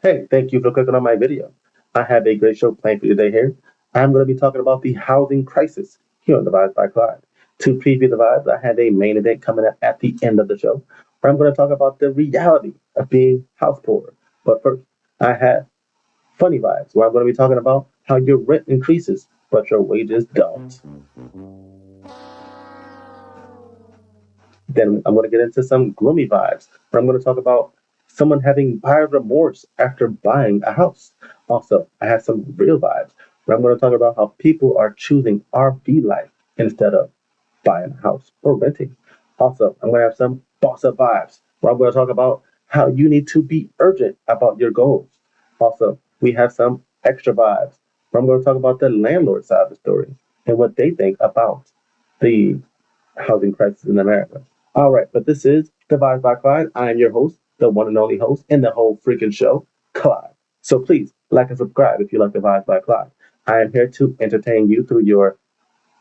Hey, thank you for clicking on my video. I have a great show planned for you today here. I'm going to be talking about the housing crisis here on the Vibes by Clyde. To preview the vibes, I have a main event coming up at the end of the show where I'm going to talk about the reality of being house poor. But first, I have funny vibes where I'm going to be talking about how your rent increases, but your wages don't. Then I'm going to get into some gloomy vibes where I'm going to talk about someone having buyer remorse after buying a house. Also, I have some real vibes where I'm going to talk about how people are choosing RV life instead of buying a house or renting. Also, I'm going to have some boss up vibes where I'm going to talk about how you need to be urgent about your goals. Also, we have some extra vibes where I'm going to talk about the landlord side of the story and what they think about the housing crisis in America. All right, but this is Divided by Clyde. I am your host, the one and only host in the whole freaking show, Clyde. So please like and subscribe if you like Divided by Clyde. I am here to entertain you through your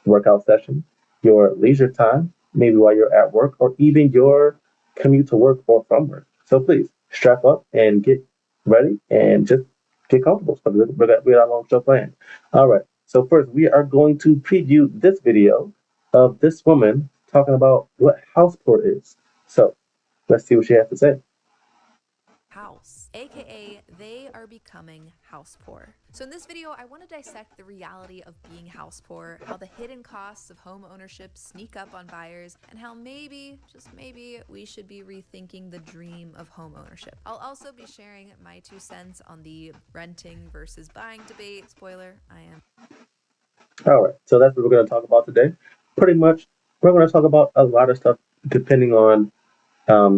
workout session, your leisure time, maybe while you're at work, or even your commute to work or from work. So please strap up and get ready and just get comfortable because we got a long show planned. All right. So first, we are going to preview this video of this woman talking about what house poor is. So let's see what she has to say. House, aka they are becoming house poor. So in this video, I want to dissect the reality of being house poor, how the hidden costs of home ownership sneak up on buyers, and how maybe, just maybe, we should be rethinking the dream of home ownership. I'll also be sharing my 2 cents on the renting versus buying debate. Spoiler, I am. All right. So that's what we're going to talk about today. Pretty much, we're going to talk about a lot of stuff depending on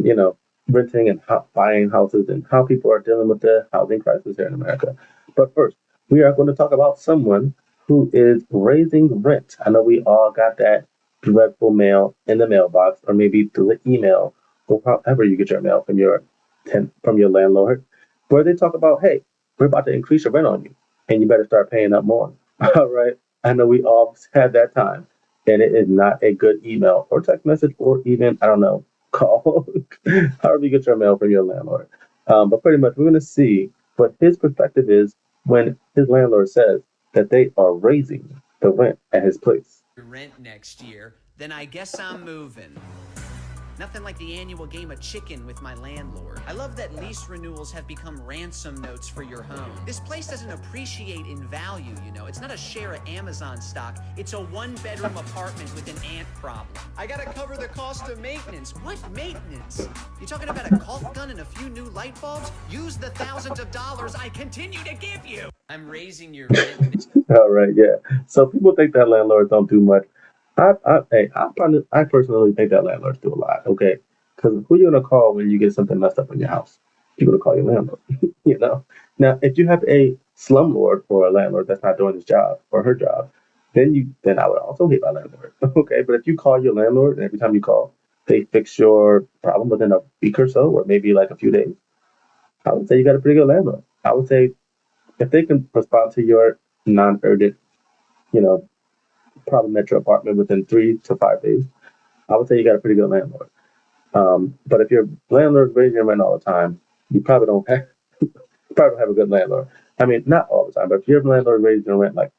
you know, renting and buying houses and how people are dealing with the housing crisis here in America. But first, we are going to talk about someone who is raising rent. I know we all got that dreadful mail in the mailbox, or maybe through the email, or however you get your mail from from your landlord, where they talk about, hey, we're about to increase your rent on you, and you better start paying up more. All right. I know we all had that time, and it is not a good email or text message or even, I don't know, call, however you get your mail from your landlord. But pretty much, we're going to see what his perspective is when his landlord says that they are raising the rent at his place. Rent next year, then I guess I'm moving. Nothing like the annual game of chicken with my landlord. I love that lease renewals have become ransom notes for your home. This place doesn't appreciate in value, you know. It's not a share of Amazon stock. It's a one-bedroom apartment with an ant problem. I gotta cover the cost of maintenance. What maintenance? You talking about a caulk gun and a few new light bulbs? Use the thousands of dollars I continue to give you. I'm raising your rent. All right, yeah. So people think that landlords don't do much. I personally think that landlords do a lot. Okay, because who you gonna call when you get something messed up in your house? You're gonna call your landlord. you know. Now, if you have a slumlord or a landlord that's not doing his job or her job, then I would also hate my landlord. Okay, but if you call your landlord and every time you call, they fix your problem within a week or so, or maybe like a few days, I would say you got a pretty good landlord. I would say if they can respond to your non-urgent, you know, problem at your apartment within 3 to 5 days, I would say you got a pretty good landlord. But if your landlord's raising your rent all the time, you probably don't have a good landlord. I mean, not all the time, but if your landlord raising your rent like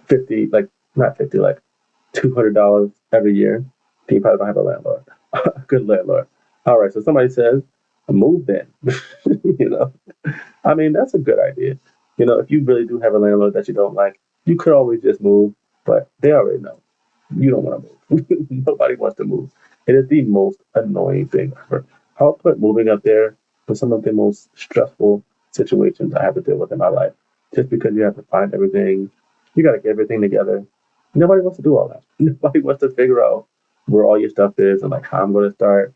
50, like not 50, like $200 every year, then you probably don't have a landlord, a good landlord. All right, so somebody says, move then. you know, I mean, that's a good idea. If you really do have a landlord that you don't like, you could always just move, but they already know you don't want to move. Nobody wants to move. It is the most annoying thing ever. I'll put moving up there for some of the most stressful situations I have to deal with in my life. Just because you have to find everything, you got to get everything together. Nobody wants to do all that. Nobody wants to figure out where all your stuff is and like how I'm going to start,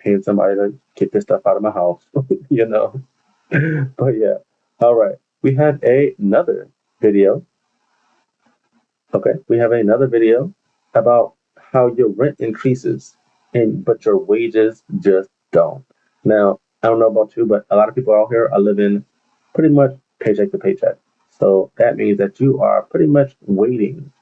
paying somebody to get this stuff out of my house. you know. But yeah, all right. We have another video. Okay, we have another video about how your rent increases and but your wages just don't. Now, I don't know about you, but a lot of people out here are living pretty much paycheck to paycheck. So that means that you are pretty much waiting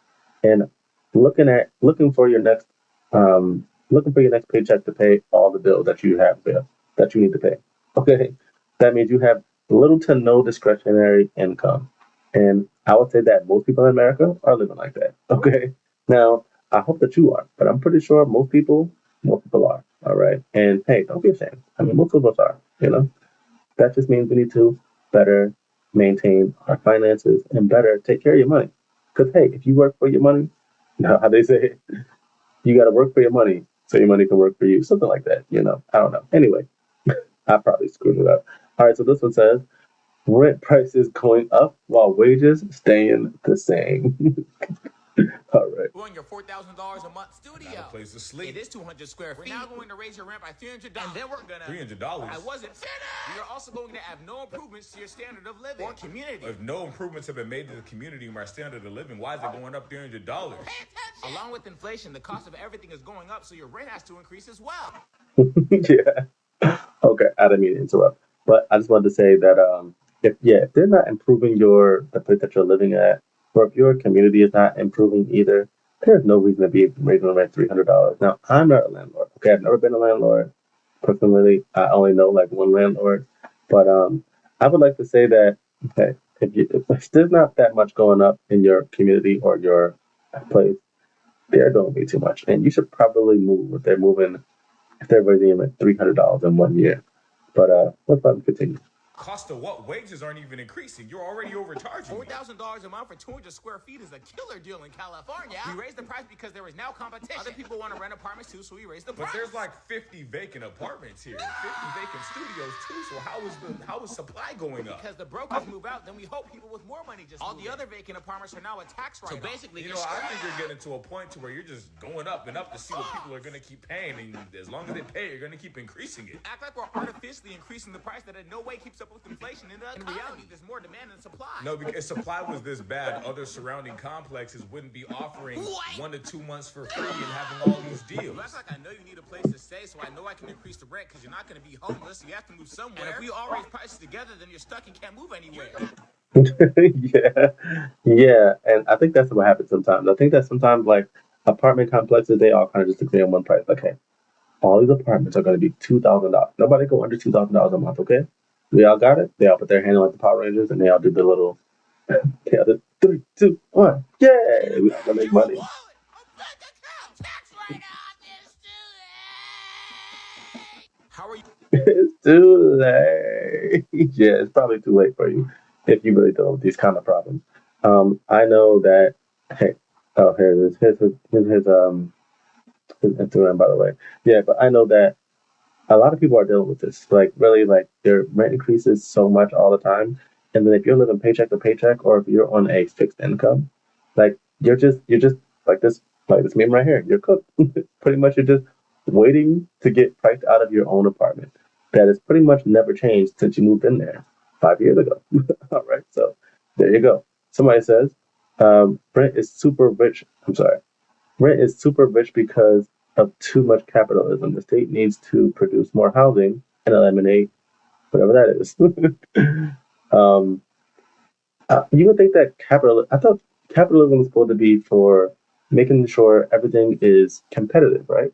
and looking for your next paycheck to pay all the bills that you have there that you need to pay. Okay. That means you have little to no discretionary income. And I would say that most people in America are living like that. Okay. Now, I hope that you are, but I'm pretty sure most people are. All right. And hey, don't be ashamed. I mean, most of us are, you know. That just means we need to better maintain our finances and better take care of your money. Because hey, if you work for your money, you know how they say it, you got to work for your money so your money can work for you. Something like that, you know. I don't know. Anyway, I probably screwed it up. All right, so this one says rent prices going up while wages staying the same. All right. On your $4,000 a month studio. Not a place to sleep. It is 200 square feet. We're now going to raise your rent by $300. And then we're gonna $300. I wasn't finished. We are also going to have no improvements to your standard of living or community. If no improvements have been made to the community and our standard of living, why is it going up $300? Along with inflation, the cost of everything is going up, so your rent has to increase as well. Yeah. Okay, I didn't mean to interrupt, but I just wanted to say that if they're not improving the place that you're living at, or if your community is not improving either, there's no reason to be raising the rent $300. Now, I'm not a landlord. Okay, I've never been a landlord. Personally, I only know like one landlord, but I would like to say that okay, if there's not that much going up in your community or your place, they're doing way too much, and you should probably move if they're raising them at $300 in 1 year. But let's let them continue. Cost of what? Wages aren't even increasing. You're already overcharging. $4,000 a month for 200 square feet is a killer deal in California. We raised the price because there is now competition. Other people want to rent apartments too, so we raised the price. But there's like 50 vacant apartments here, 50 vacant studios too. So how is supply going up? Because the brokers move out, then we hope people with more money just all the other vacant apartments are now a tax write-off. So basically, I think you're getting to a point to where you're just going up and up to see what people are going to keep paying, and as long as they pay, you're going to keep increasing it. Act like we're artificially increasing the price that in no way keeps up with inflation. In reality, there's more demand than supply. No, because if supply was this bad, other surrounding complexes wouldn't be offering 1 to 2 months for free and having all these deals. You act like I know you need a place to stay, so I know I can increase the rent because you're not going to be homeless, so you have to move somewhere. And if we all raise prices together, then you're stuck and can't move anywhere. Yeah, and I think that's what happens sometimes. I think that sometimes like apartment complexes, they all kind of just agree on one price. Okay, all these apartments are going to be $2,000. Nobody go under $2,000 a month. Okay, we all got it. They all put their hand on like the Power Rangers, and they all do the little, they all do 3, 2, 1. Yay! We all gonna make money. How are you? It's too late. Yeah, it's probably too late for you if you really deal with these kind of problems. I know that. Hey, oh, here it is. His Instagram, by the way. Yeah, but I know that a lot of people are dealing with this. Like really, like their rent increases so much all the time, and then if you're living paycheck to paycheck, or if you're on a fixed income, like you're just like this meme right here. You're cooked. Pretty much, you're just waiting to get priced out of your own apartment. That has pretty much never changed since you moved in there 5 years ago. All right, so there you go. Somebody says Brent is super rich. I'm sorry. Rent is super rich because of too much capitalism. The state needs to produce more housing and eliminate whatever that is. um, you would think that I thought capitalism was supposed to be for making sure everything is competitive, right?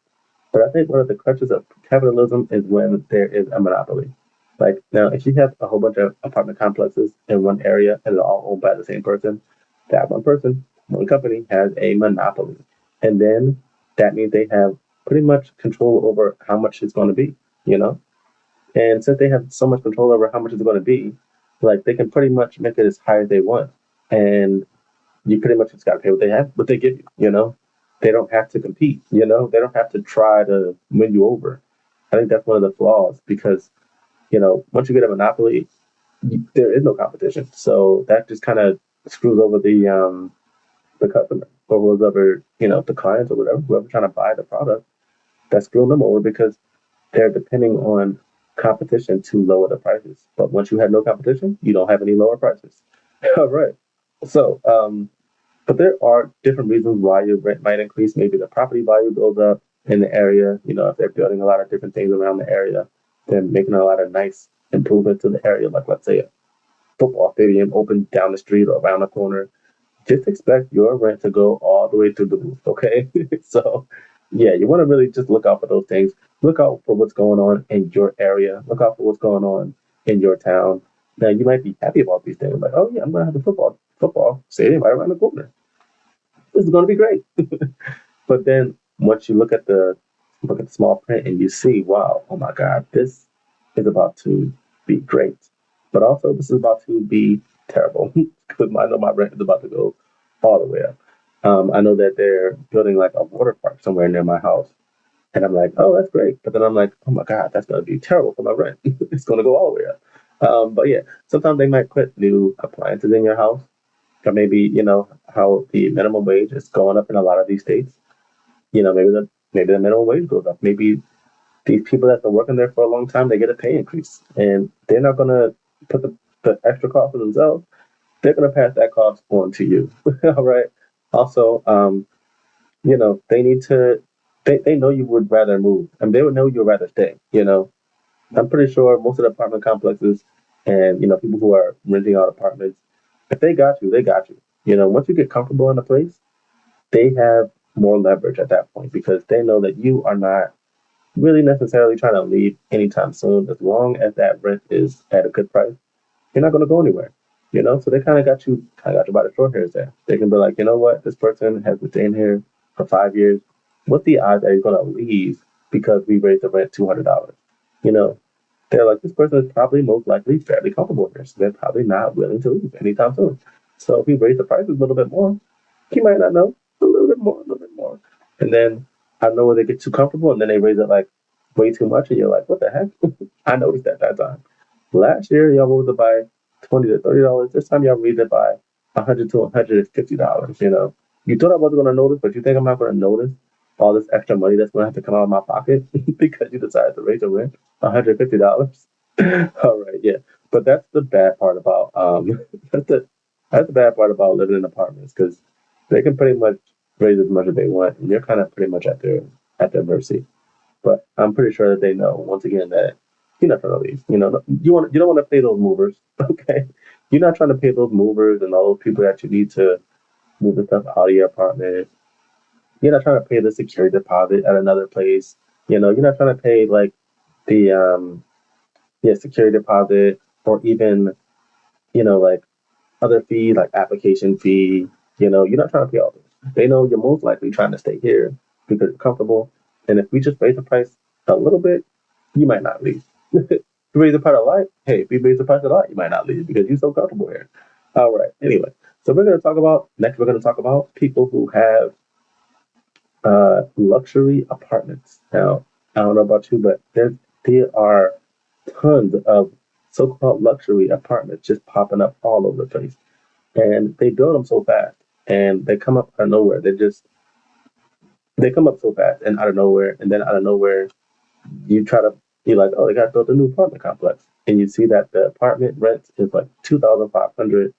But I think one of the crutches of capitalism is when there is a monopoly. Like now, if you have a whole bunch of apartment complexes in one area and they're all owned by the same person, that one person, one company has a monopoly. And then that means they have pretty much control over how much it's going to be, you know? And since they have so much control over how much it's going to be, like they can pretty much make it as high as they want. And you pretty much just got to pay what they give you, you know? They don't have to compete, you know? They don't have to try to win you over. I think that's one of the flaws because, once you get a monopoly, there is no competition. So that just kind of screws over the customer or whoever, the clients or whatever, whoever trying to buy the product, that's screwing them over because they're depending on competition to lower the prices. But once you have no competition, you don't have any lower prices. All right. So, but there are different reasons why your rent might increase. Maybe the property value goes up in the area. If they're building a lot of different things around the area, they're making a lot of nice improvements to the area. Like let's say a football stadium open down the street or around the corner. Just expect your rent to go all the way through the roof. Okay. So, yeah, you want to really just look out for those things. Look out for what's going on in your area. Look out for what's going on in your town. Now you might be happy about these things, like, oh yeah, I'm gonna have a football stadium right around the corner. This is gonna be great. But then once you look at the small print and you see, wow, oh my God, this is about to be great. But also this is about to be terrible because I know my rent is about to go all the way up. I know that they're building like a water park somewhere near my house. And I'm like, oh, that's great. But then I'm like, oh my God, that's going to be terrible for my rent. It's going to go all the way up. But yeah, sometimes they might put new appliances in your house. Or maybe, how the minimum wage is going up in a lot of these states. Maybe the minimum wage goes up. Maybe these people that have been working there for a long time, they get a pay increase. And they're not going to put the extra cost on themselves. They're going to pass that cost on to you. All right. Also, they need to, they know you would rather move and they would know you'd rather stay. I'm pretty sure most of the apartment complexes and, people who are renting out apartments, if they got you, they got you. Once you get comfortable in a place, they have more leverage at that point because they know that you are not really necessarily trying to leave anytime soon as long as that rent is at a good price you're not going to go anywhere. So they kind of got you by the short hairs there. They can be like, you know what, this person has been staying here for 5 years. What's the odds that he's going to leave because we raised the rent $200? You know, they're like, this person is probably most likely fairly comfortable here, so they're probably not willing to leave anytime soon. So if we raise the prices a little bit more, he might not know a little bit more, and then I know where they get too comfortable, and then they raise it like way too much, and you're like, what the heck? I noticed that time. Last year, y'all moved to buy $20 to $30. This time, y'all raised it by $100 to $150. You thought I wasn't going to notice, but you think I'm not going to notice all this extra money that's going to have to come out of my pocket because you decided to raise the rent $150. All right, yeah, but that's the bad part about that's the bad part about living in apartments because they can pretty much raise as much as they want, and you're kind of pretty much at their mercy. But I'm pretty sure that they know once again that you're not trying to leave. You don't want to pay those movers. Okay, you're not trying to pay those movers and all those people that you need to move the stuff out of your apartment. You're not trying to pay the security deposit at another place. You're not trying to pay like the security deposit or even like other fees like application fee. You're not trying to pay all those. They know you're most likely trying to stay here because you're comfortable. And if we just raise the price a little bit, you might not leave. If you raise the price a lot, hey, if you raise the price a lot, you might not leave because you're so comfortable here. All right. Anyway, so we're going to talk about people who have luxury apartments. Now, I don't know about you, but there are tons of so-called luxury apartments just popping up all over the place, and they build them so fast, and they come up out of nowhere. They come up so fast and out of nowhere, and then out of nowhere, you try to be like, oh, they got built a new apartment complex, and you see that the apartment rent is like $2,500,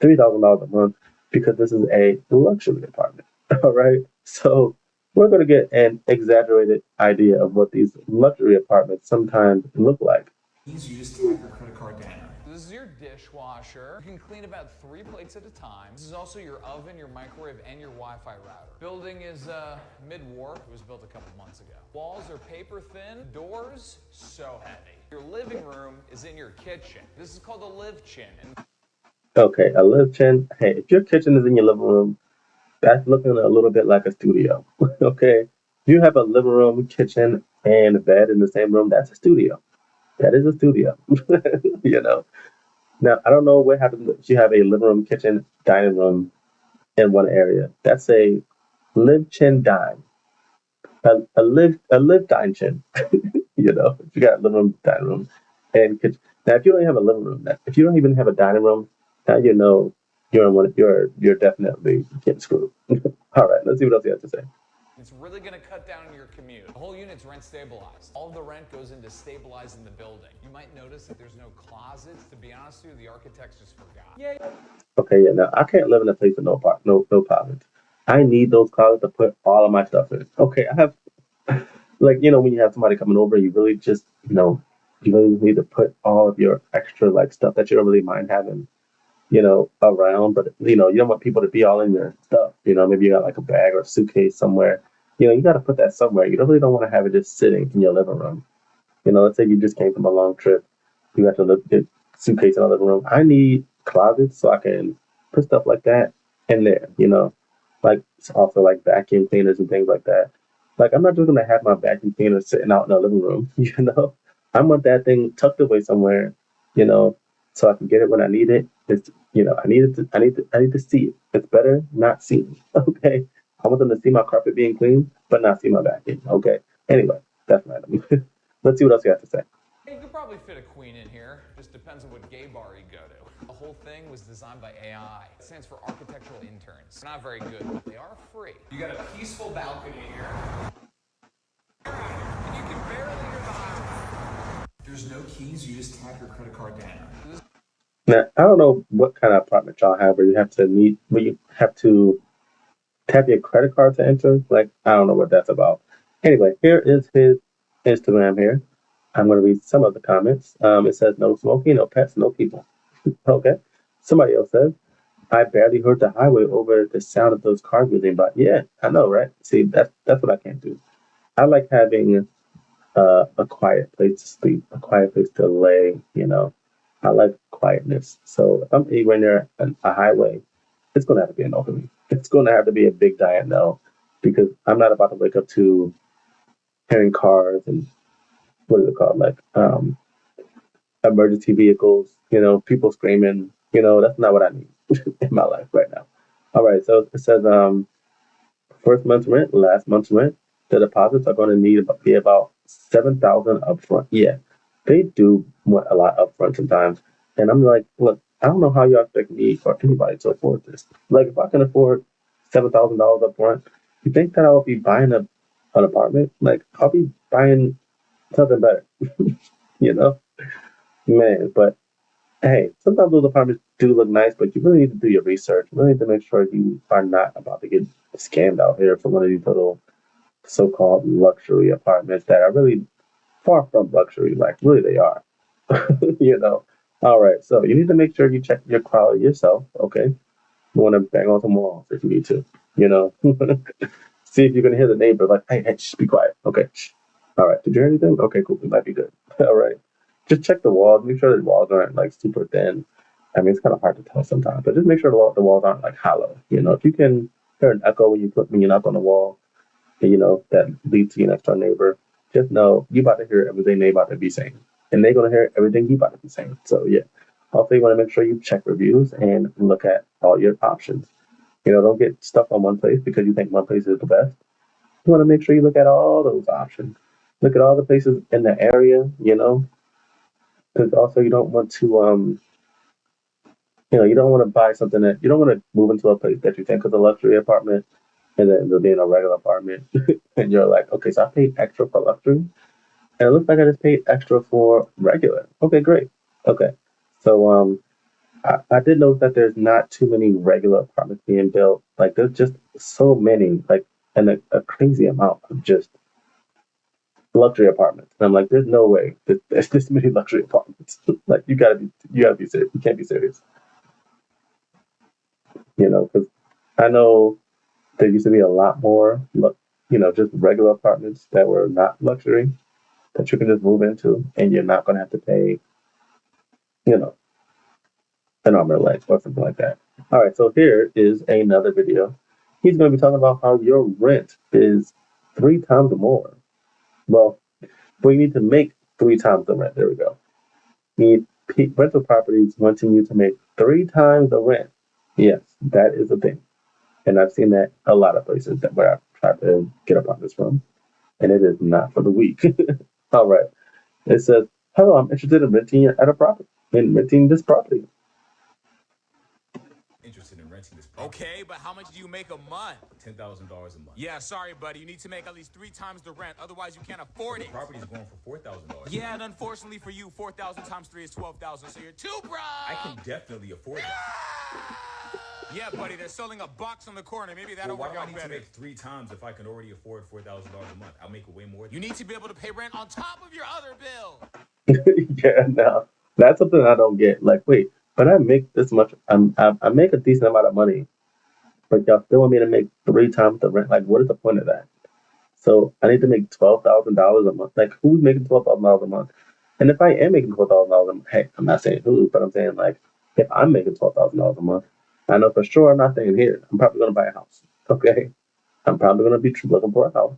$3,000 a month because this is a luxury apartment. All right, so we're going to get an exaggerated idea of what these luxury apartments sometimes look like. You just tap your credit card down. This is your dishwasher. You can clean about 3 plates at a time. This is also your oven, your microwave, and your Wi-Fi router. Building is mid-war. It was built a couple months ago. Walls are paper thin. Doors, so heavy. Your living room is in your kitchen. This is called a live chin. Okay, a live chin. Hey, if your kitchen is in your living room, that's looking a little bit like a studio. Okay, if you have a living room, kitchen, and a bed in the same room, that's a studio. That is a studio. you know. Now, I don't know what happens if you have a living room, kitchen, dining room in one area. That's a live chin dine. A live dine chin. If you got a living room, dining room, and kitchen. Now, if you don't have a living room, if you don't even have a dining room, now you're in one. You're definitely getting screwed. All right, let's see what else you have to say. It's really going to cut down on your commute. The whole unit's rent stabilized. All of the rent goes into stabilizing the building. You might notice that there's no closet. To be honest with you, the architects just forgot. Yeah. Okay, yeah. Now I can't live in a place with no closets. I need those closets to put all of my stuff in. Okay, I have like when you have somebody coming over, you really just you really need to put all of your extra like stuff that you don't really mind having around, but you don't want people to be all in your stuff. Maybe you got like a bag or a suitcase somewhere. You got to put that somewhere. You really don't want to have it just sitting in your living room. Let's say you just came from a long trip. You have to get suitcase in the living room. I need closets so I can put stuff like that in there. Like it's also like vacuum cleaners and things like that. Like I'm not just gonna have my vacuum cleaner sitting out in the living room. I want that thing tucked away somewhere. You know, so I can get it when I need it. I need it. I need to see it. It's better not seen. Okay. I want them to see my carpet being clean, but not see my vacuum. Okay. Anyway, that's random. Let's see what else you have to say. You could probably fit a queen in here. Just depends on what gay bar you go to. The whole thing was designed by AI. It stands for architectural interns. Not very good, but they are free. You got a peaceful balcony here. And you can barely hear the highway. There's no keys, you just tap your credit card down. Now, I don't know what kind of apartment y'all have where you have to tap your credit card to enter. Like, I don't know what that's about. Anyway, here is his Instagram here. I'm going to read some of the comments. It says, no smoking, no pets, no people. Okay. Somebody else says, I barely heard the highway over the sound of those cars whizzing by. Yeah, I know, right? See, that's what I can't do. I like having a quiet place to sleep, a quiet place to lay. I like quietness. So if I'm anywhere near a highway, it's going to have to be a no for me. It's going to have to be a big giant no, because I'm not about to wake up to hearing cars and what is it called? Like emergency vehicles, people screaming. That's not what I need in my life right now. All right, so it says first month's rent, last month's rent. The deposits are going to be about 7,000 upfront. Yeah, they do want a lot upfront sometimes, and I'm like, look, I don't know how you expect me or anybody to afford this. Like, if I can afford $7,000 upfront, you think that I'll be buying an apartment? Like, I'll be buying something better, you know, man. But hey, sometimes those apartments do look nice, but you really need to do your research. You really need to make sure you are not about to get scammed out here from one of these little so-called luxury apartments that are really far from luxury. Like, really, they are. you know. All right, so you need to make sure you check your quality yourself. Okay, you want to bang on some walls if you need to. You know, see if you can hear the neighbor. Like, hey, hey, shh, be quiet. Okay, shh. All right, did you hear anything? Okay, cool. It might be good. All right, just check the walls. Make sure the walls aren't like super thin. I mean, it's kind of hard to tell sometimes, but just make sure the walls aren't like hollow. If you can hear an echo when you knock on the wall, that leads to your next door neighbor, just know you about to hear everything they about to be saying. And they're gonna hear everything you about to be saying. So yeah. Also you want to make sure you check reviews and look at all your options. Don't get stuck on one place because you think one place is the best. You want to make sure you look at all those options. Look at all the places in the area, because also you don't want to you don't want to buy something that you don't want to move into a place that you think is a luxury apartment and then it'll be in a regular apartment. And you're like, okay, so I paid extra for luxury, and it looks like I just paid extra for regular. Okay, great. Okay, so I did note that there's not too many regular apartments being built. Like there's just so many, like, and a crazy amount of just luxury apartments. And I'm like, there's no way that there's this many luxury apartments. Like you gotta be serious. You can't be serious. Because I know there used to be a lot more, just regular apartments that were not luxury that you can just move into, and you're not going to have to pay, you know, an arm and a leg or something like that. All right, so here is another video. He's going to be talking about how your rent is 3 times more. Well, we need to make 3 times the rent. There we go. You need rental properties wanting you to make 3 times the rent. Yes, that is a thing. And I've seen that a lot of places where I've tried to get apartments from, and it is not for the weak. All right. It says, hello, I'm interested in renting this property. Interested in renting this property. Okay, but how much do you make a month? $10,000 a month. Yeah, sorry, buddy. You need to make at least 3 times the rent. Otherwise, you can't afford The it. property's going for $4,000. Yeah, and unfortunately for you, 4,000 times 3 is 12,000. So you're too broke. I can definitely afford that. Yeah, buddy. They're selling a box on the corner. Maybe that'll Well, why work do I out need to better. make 3 times if I can already afford $4,000 a month? I'll make way more. You need to be able to pay rent on top of your other bill. Yeah, no, that's something I don't get. Like, wait, but I make this much. I make a decent amount of money, but y'all still want me to make 3 times the rent. Like, what is the point of that? So I need to make $12,000 a month. Like, who's making $12,000 a month? And if I am making $12,000, hey, I'm not saying who, but I'm saying like if I'm making $12,000 a month, I know for sure I'm not staying here. I'm probably gonna buy a house. Okay, I'm probably gonna be looking for a house.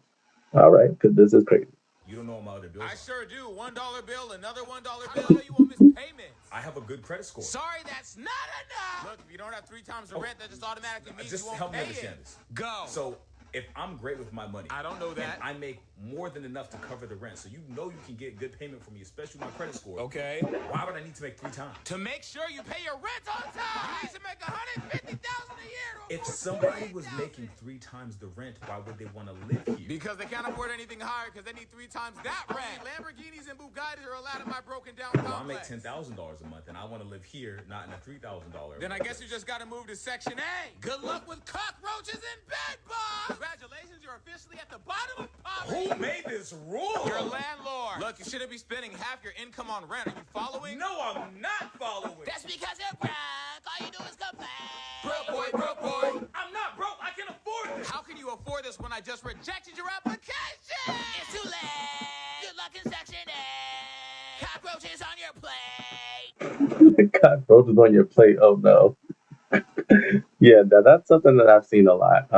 All right, because this is crazy. You don't know my other bills. I sure do. $1 bill, another $1 bill. I know you won't miss payments. I have a good credit score. Sorry, that's not enough. Look, if you don't have 3 times the rent, that just automatically means Just you won't help me pay understand it. this. Go. So if I'm great with my money, I don't know that. and I make more than enough to cover the rent, so you know you can get good payment from me, especially with my credit score. Okay. Why would I need to make 3 times? To make sure you pay your rent on time. You need to make $150,000 a year. If somebody was making 3 times the rent, why would they want to live here? Because they can't afford anything higher because they need 3 times that rent. Lamborghinis and Bugattis are allowed in my broken down complex. Well, I make $10,000 a month, and I want to live here, not in a $3,000. Then I guess you just got to move to Section A. Good luck with cockroaches and bed bugs. Congratulations, you're officially at the bottom of poverty. Who made this rule? Your landlord. Look, you shouldn't be spending half your income on rent. Are you following? No, I'm not following. That's because you're broke. All you do is complain. Broke boy, broke boy. I'm not broke. I can afford this. How can you afford this when I just rejected your application? It's too late. Good luck in Section A. Cockroaches on your plate. Cockroaches on your plate. Oh no. Yeah, that's something that I've seen a lot.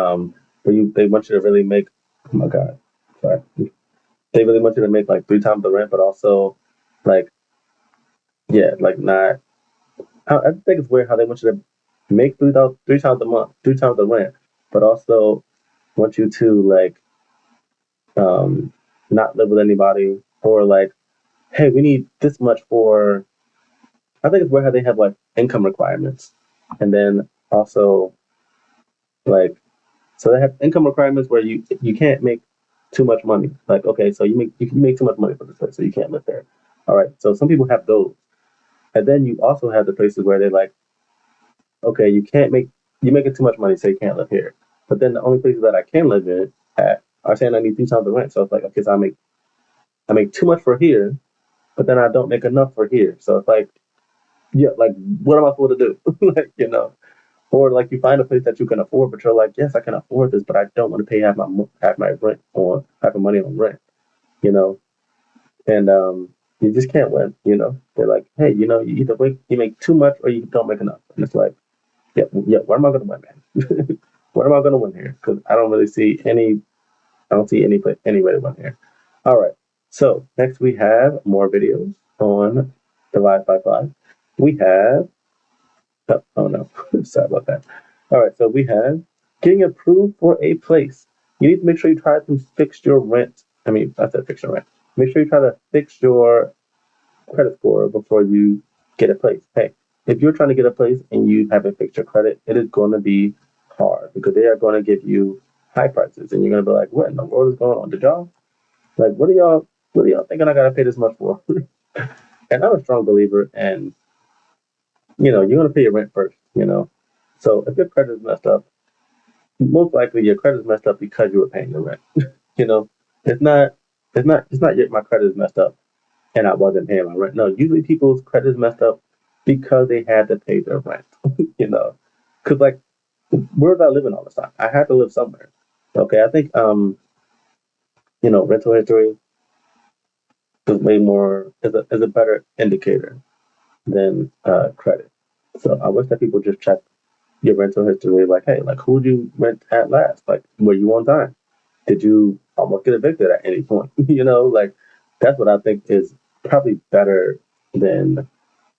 Where they want you to really make. Oh my god, sorry. They really want you to make like 3 times the rent, but also like yeah, like not. I think it's weird how they want you to make 3 times a month, 3 times the rent, but also want you to like um not live with anybody or like hey, we need this much for. I think it's weird how they have like income requirements, and then also like so they have income requirements where you can't make too much money. Like okay, so you make too much money for this place, so you can't live there. All right, so some people have those, and then you also have the places where they're like, okay, you're making too much money, so you can't live here. But then the only places that I can live in at are saying I need 3 times the rent. So it's like okay, so I make too much for here, but then I don't make enough for here. So it's like yeah, like what am I supposed to do? Like or like you find a place that you can afford, but you're like, yes, I can afford this, but I don't want to pay half my rent on half the money on rent, you know, and you just can't win, They're like, hey, you either you make too much or you don't make enough, and it's like, yeah, yeah, where am I going to win, man? Where am I going to win here? Because I don't really see any, I don't see any way to win here. All right, so next we have more videos on Divide by Five. We have oh no, sorry about that. All right, so we have getting approved for a place. You need to make sure you try to fix your rent. I mean, I said fix your rent. Make sure you try to fix your credit score before you get a place. Hey, if you're trying to get a place and you haven't fixed your credit, it is going to be hard because they are going to give you high prices, and you're going to be like, "What in the world is going on? Did y'all like what are y'all thinking I got to pay this much for?" And I'm a strong believer in you're going to pay your rent first, So if your credit is messed up, most likely your credit is messed up because you were paying the rent. you know, it's not, it's not yet my credit is messed up and I wasn't paying my rent. No, usually people's credit is messed up because they had to pay their rent, because like, where was I living all the time? I had to live somewhere. Okay, I think, rental history is way more, is a better indicator than credit. So I wish that people just check your rental history, like, hey, like who did you rent at last? Like, were you on time? Did you almost get evicted at any point? Like that's what I think is probably better than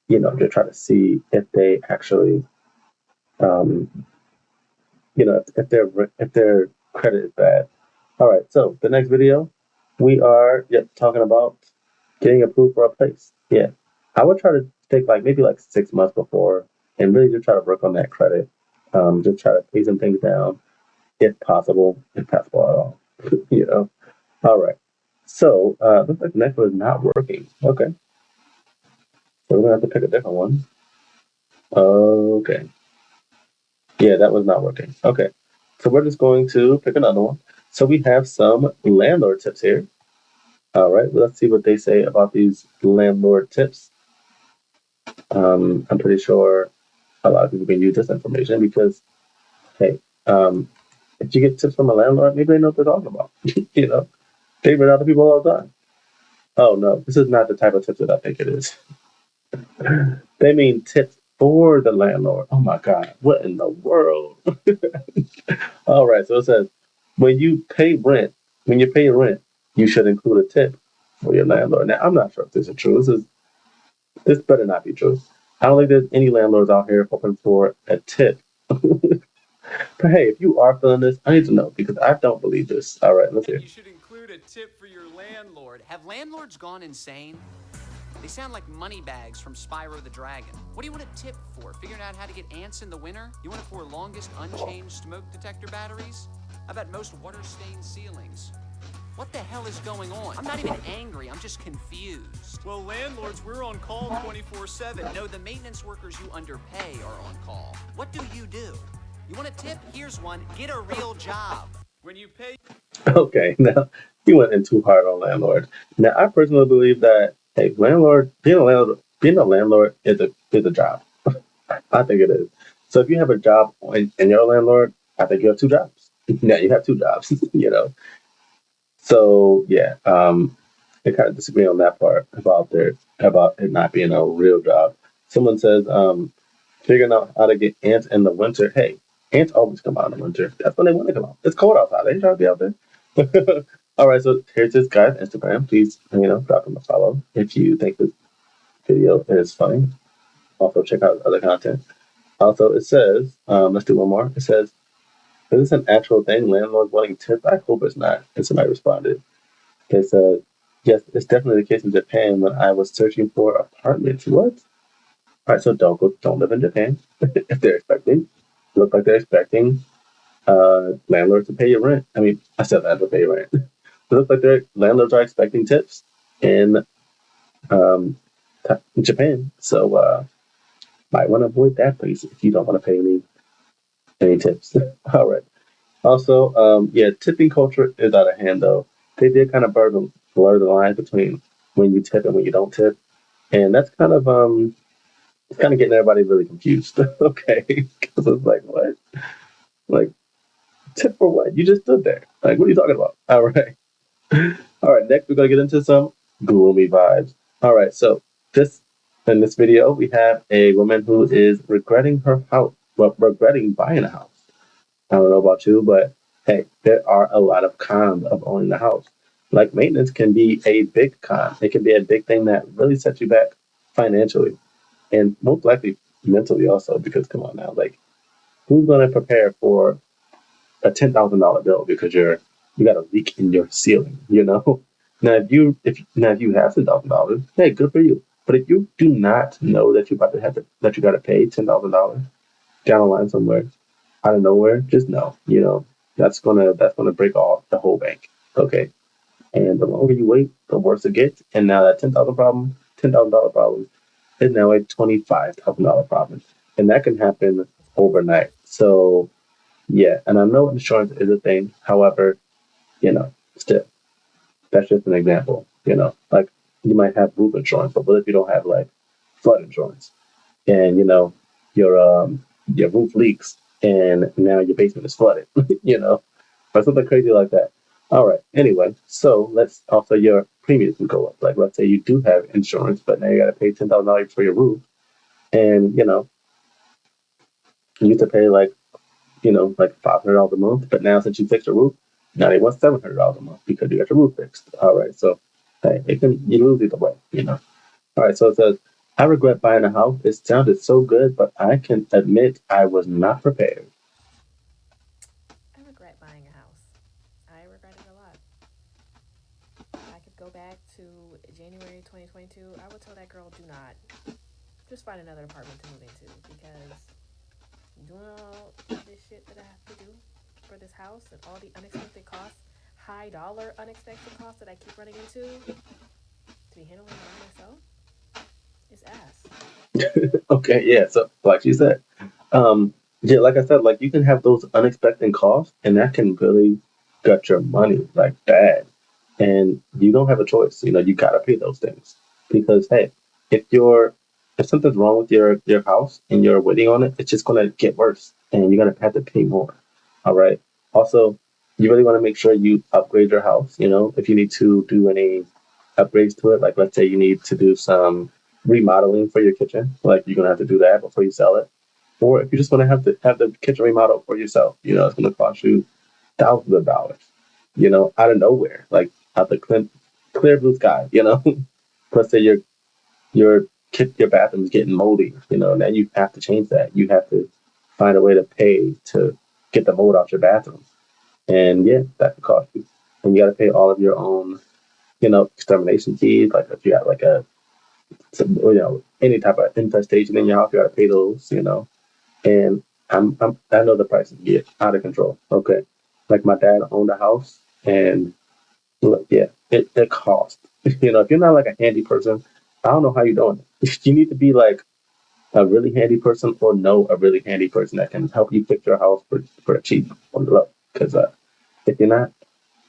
to try to see if they actually, um, if their credit is bad. All right, so the next video, we are talking about getting approved for a place. Yeah, I would try to take like maybe like 6 months before and really just try to work on that credit. Just try to pay some things down if possible at all. All right. So looks like the next one is not working. Okay. So we're gonna have to pick a different one. Okay. Yeah, that was not working. Okay. So we're just going to pick another one. So we have some landlord tips here. All right. Let's see what they say about these landlord tips. I'm pretty sure a lot of people can use this information because, hey, if you get tips from a landlord, maybe they know what they're talking about. They rent out to people all the time. Oh no, this is not the type of tips that I think it is. They mean tips for the landlord. Oh my God, what in the world? All right, so it says when you pay rent, when you pay rent, you should include a tip for your landlord. Now, I'm not sure if this is true. This better not be true. I don't think there's any landlords out here hoping for a tip. But hey, if you are feeling this, I need to know because I don't believe this. All right, let's hear. You should include a tip for your landlord. Have landlords gone insane? They sound like money bags from Spyro the Dragon. What do you want a tip for? Figuring out how to get ants in the winter? You want it for longest unchanged smoke detector batteries? How about most water-stained ceilings? What the hell is going on? I'm not even angry, I'm just confused. Well, landlords, we're on call 24/7. No, the maintenance workers you underpay are on call. What do? You want a tip? Here's one. Get a real job. When you pay... Okay, now you went in too hard on landlord. Now, I personally believe that hey, being a landlord is a job. I think it is. So if you have a job and you're a landlord, I think you have two jobs. Now you have two jobs, you know. So yeah, I kind of disagree on that part about it not being a real job. Someone says, figuring out how to get ants in the winter. Hey, ants always come out in the winter. That's when they want to come out. It's cold outside. They ain't trying to be out there. All right, so here's this guy's Instagram. Please, drop him a follow if you think this video is funny. Also, check out his other content. Also, it says, let's do one more. It says, is this an actual thing? Landlords wanting tips? I hope it's not. And somebody responded. They said, yes, it's definitely the case in Japan when I was searching for apartments. What? All right, so don't live in Japan if they're expecting. Look like they're expecting landlords to pay your rent. I mean, I said landlords to pay your rent. It looks like their landlords are expecting tips in Japan. So might want to avoid that place if you don't want to pay any tips. All right. Also, yeah, tipping culture is out of hand though. They did kind of blur the line between when you tip and when you don't tip, and that's kind of it's kind of getting everybody really confused. Okay, because it's like what, like tip for what? You just stood there. Like, what are you talking about? All right, all right. Next, we're gonna get into some gloomy vibes. All right, so this in this video we have a woman who is regretting her house, well, regretting buying a house. I don't know about you, but hey, there are a lot of cons of owning the house. Like maintenance can be a big con. It can be a big thing that really sets you back financially and most likely mentally also. Because come on now, like who's gonna prepare for a $10,000 bill because you got a leak in your ceiling? You know. Now if you have $10,000, hey, good for you. But if you do not know that you're about to that you got to pay $10,000 down the line somewhere, out of nowhere, just know, that's gonna break off the whole bank. Okay. And the longer you wait, the worse it gets. And now that $10,000 problem is now a $25,000 problem. And that can happen overnight. So yeah, and I know insurance is a thing. However, still, that's just an example. Like you might have roof insurance, but what if you don't have like flood insurance? And your roof leaks and now your basement is flooded, or something crazy like that. All right. Anyway, so let's also your premiums can go up. Like let's say you do have insurance, but now you got to pay $10,000 for your roof, and you used to pay like $500 a month, but now since you fixed your roof, now they want $700 a month because you got your roof fixed. All right. So hey, you lose either way. All right, so it says, I regret buying a house. It sounded so good, but I can admit I was not prepared. I regret buying a house. I regret it a lot. If I could go back to January 2022, I would tell that girl, do not. Just find another apartment to move into because doing all this shit that I have to do for this house and all the unexpected costs, high dollar unexpected costs that I keep running into, to be handling it by myself, is ass. Okay, yeah, so like you said, yeah, like I said, like you can have those unexpected costs, and that can really gut your money like bad. And you don't have a choice. You gotta pay those things because hey, if you're if something's wrong with your house and you're waiting on it, it's just gonna get worse, and you're gonna have to pay more. All right. Also, you really want to make sure you upgrade your house. If you need to do any upgrades to it. Like let's say you need to do some remodeling for your kitchen, like you're gonna have to do that before you sell it. Or if you just want to have the kitchen remodeled for yourself, it's gonna cost you thousands of dollars, out of nowhere, like out the clear blue sky. Let's say your bathroom is getting moldy, now you have to change that. You have to find a way to pay to get the mold out your bathroom. And yeah, that could cost you. And you got to pay all of your own, extermination fees. Like if you have like any type of infestation in your house, you got to pay those. And I know the prices get out of control. Okay. Like my dad owned a house and look, yeah, it costs. If you're not like a handy person, I don't know how you're doing it. You need to be like a really handy person or know a really handy person that can help you fix your house for cheap on the low. Because if you're not,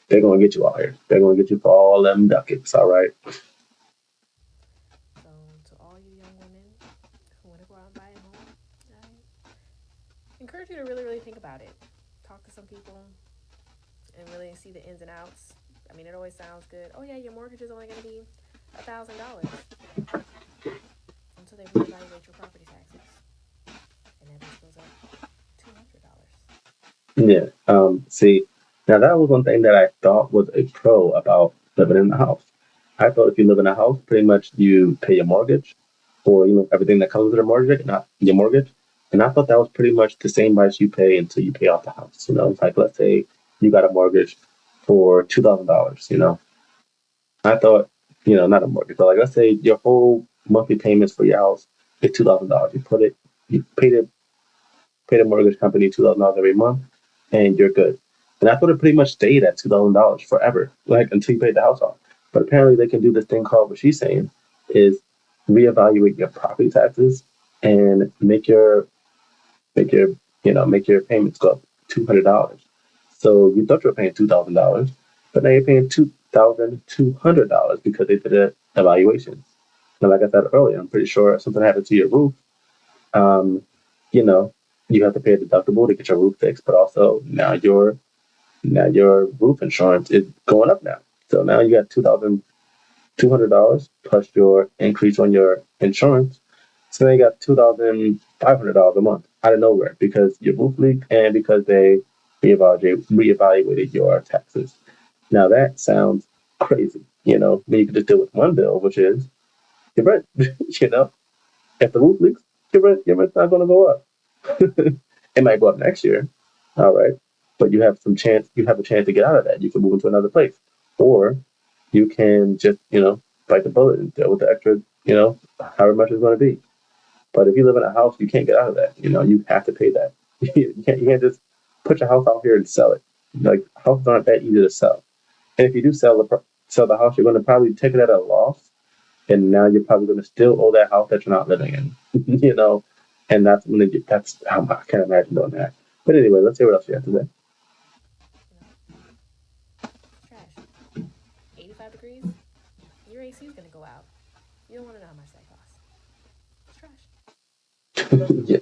they're gonna get you out here. They're gonna get you for all them ducats. All right. So, to all you young women who want to go out and buy a home, I encourage you to really, really think about it. Talk to some people and really see the ins and outs. I mean, it always sounds good. Oh yeah, your mortgage is only going to be $1,000 until they reevaluate your property taxes, and that just goes up $200. Yeah. See, now that was one thing that I thought was a pro about living in a house. I thought if you live in a house, pretty much you pay your mortgage, or everything that comes with a mortgage, not your mortgage. And I thought that was pretty much the same price you pay until you pay off the house. It's like let's say you got a mortgage for $2,000. I thought, not a mortgage, but like let's say your whole monthly payments for your house is $2,000. You pay the mortgage company $2,000 every month, and you're good. And I thought it pretty much stayed at $2,000 forever, like until you paid the house off. But apparently, they can do this thing called what she's saying is reevaluate your property taxes and make your make your payments go up $200. So you thought you were paying $2,000, but now you're paying $2,200 because they did an evaluation. And like I said earlier, I'm pretty sure if something happened to your roof, um, you know, you have to pay a deductible to get your roof fixed, but also now your roof insurance is going up now. So now you got $2,200 plus your increase on your insurance. So now you got $2,500 a month out of nowhere because your roof leaked and because they reevaluated your taxes. Now that sounds crazy. Then you could just deal with one bill, which is your rent. you know, if the roof leaks, your rent's not going to go up. It might go up next year, all right, but you have a chance to get out of that. You can move into another place, or you can just bite the bullet and deal with the extra, however much it's going to be. But if you live in a house, you can't get out of that. You have to pay that. You can't just put your house out here and sell it. Like houses aren't that easy to sell. And if you do sell the house, you're going to probably take it at a loss, and now you're probably going to still owe that house that you're not living in. And that's when I can't imagine doing that. But anyway, let's see what else you have to say. You know, it's trash. 85 degrees, your AC is going to go out. You don't want to know how much that costs. It's trash. Yeah.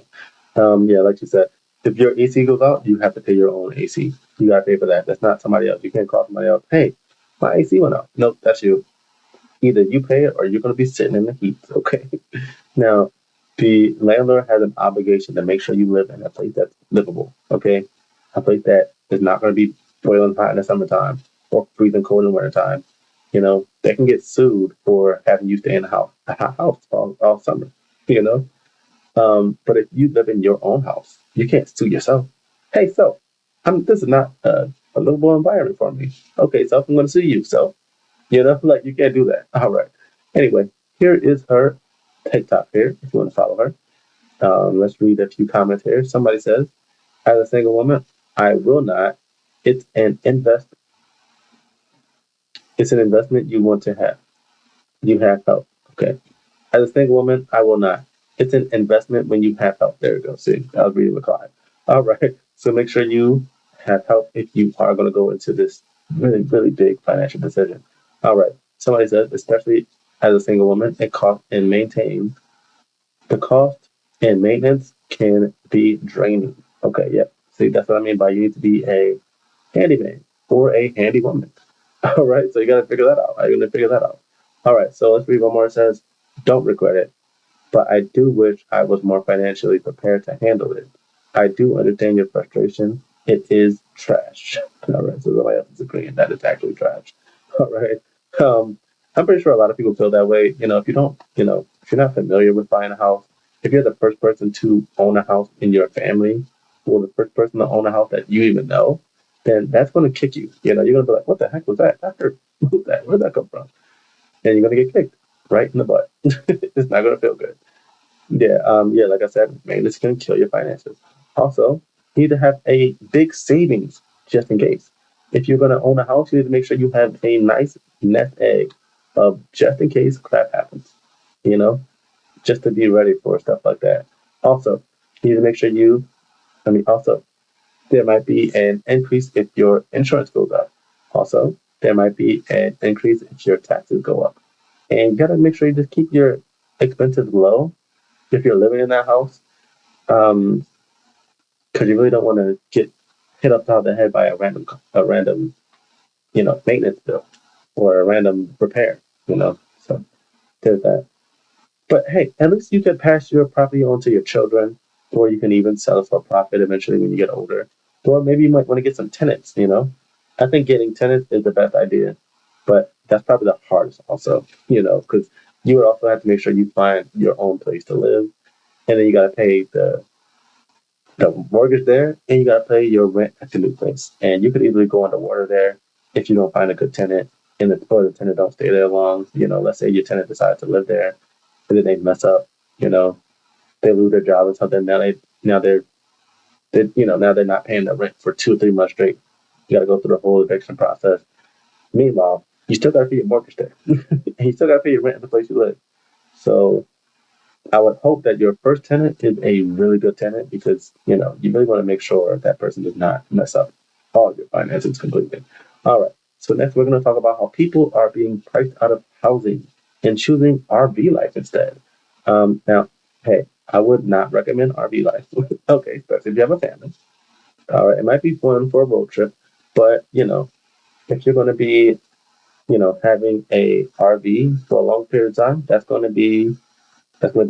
Yeah, like you said, if your AC goes out, you have to pay your own AC. You gotta pay for that. That's not somebody else. You can't call somebody else. Hey, my AC went out. Nope, that's you. Either you pay it or you're gonna be sitting in the heat. Okay. Now, the landlord has an obligation to make sure you live in a place that's livable. Okay, a place that is not gonna be boiling hot in the summertime or freezing cold in the wintertime. They can get sued for having you stay in a hot house all summer. You know, but if you live in your own house, you can't sue yourself. Hey, so this is not a livable environment for me. Okay, so I'm going to sue you. So, like you can't do that. All right. Anyway, here is her TikTok here, if you want to follow her. Let's read a few comments here. Somebody says, as a single woman, I will not. It's an invest. It's an investment you want to have. You have help. Okay. As a single woman, I will not. It's an investment when you have help. There we go. See, I was reading with Clyde. All right. So make sure you have help if you are going to go into this really, really big financial decision. All right. Somebody says, especially as a single woman, the cost and maintenance can be draining. Okay. Yep. See, that's what I mean by you need to be a handyman or a handy woman. All right. So you got to figure that out. How are you going to figure that out? All right, so let's read one more. It says, don't regret it, but I do wish I was more financially prepared to handle it. I do understand your frustration. It is trash. All right, so somebody else is agreeing that it's actually trash. All right. Um, I'm pretty sure a lot of people feel that way. If you don't, if you're not familiar with buying a house, if you're the first person to own a house in your family, or the first person to own a house that you even know, then that's going to kick you. You're going to be like, what the heck was that? That hurt. What was that? Where'd that come from? And you're going to get kicked right in the butt. It's not going to feel good. Yeah, like I said, maintenance can kill your finances. Also, you need to have a big savings just in case. If you're going to own a house, you need to make sure you have a nice nest egg of just in case crap happens, you know, just to be ready for stuff like that. Also, you need to make sure also, there might be an increase if your insurance goes up. Also, there might be an increase if your taxes go up. And you got to make sure you just keep your expenses low if you're living in that house, because you really don't want to get hit upside the head by a random, maintenance bill or a random repair. So there's that. But hey, at least you can pass your property on to your children, or you can even sell it for a profit eventually when you get older. Or maybe you might want to get some tenants. I think getting tenants is the best idea, but that's probably the hardest also, because you would also have to make sure you find your own place to live, and then you got to pay the mortgage there, and you got to pay your rent at the new place. And you could easily go underwater there if you don't find a good tenant, or the tenant don't stay there long. Let's say your tenant decides to live there, and then they mess up. You know, they lose their job or something. Now they're not paying the rent for 2 or 3 months straight. You got to go through the whole eviction process. Meanwhile, you still got to pay your mortgage there, and you still got to pay your rent at the place you live. So I would hope that your first tenant is a really good tenant, because you really want to make sure that person does not mess up all of your finances completely. All right. So next we're going to talk about how people are being priced out of housing and choosing RV life instead. Now, hey, I would not recommend RV life. Okay, especially if you have a family. All right, it might be fun for a road trip, but if you're going to be having a RV for a long period of time, that's going to be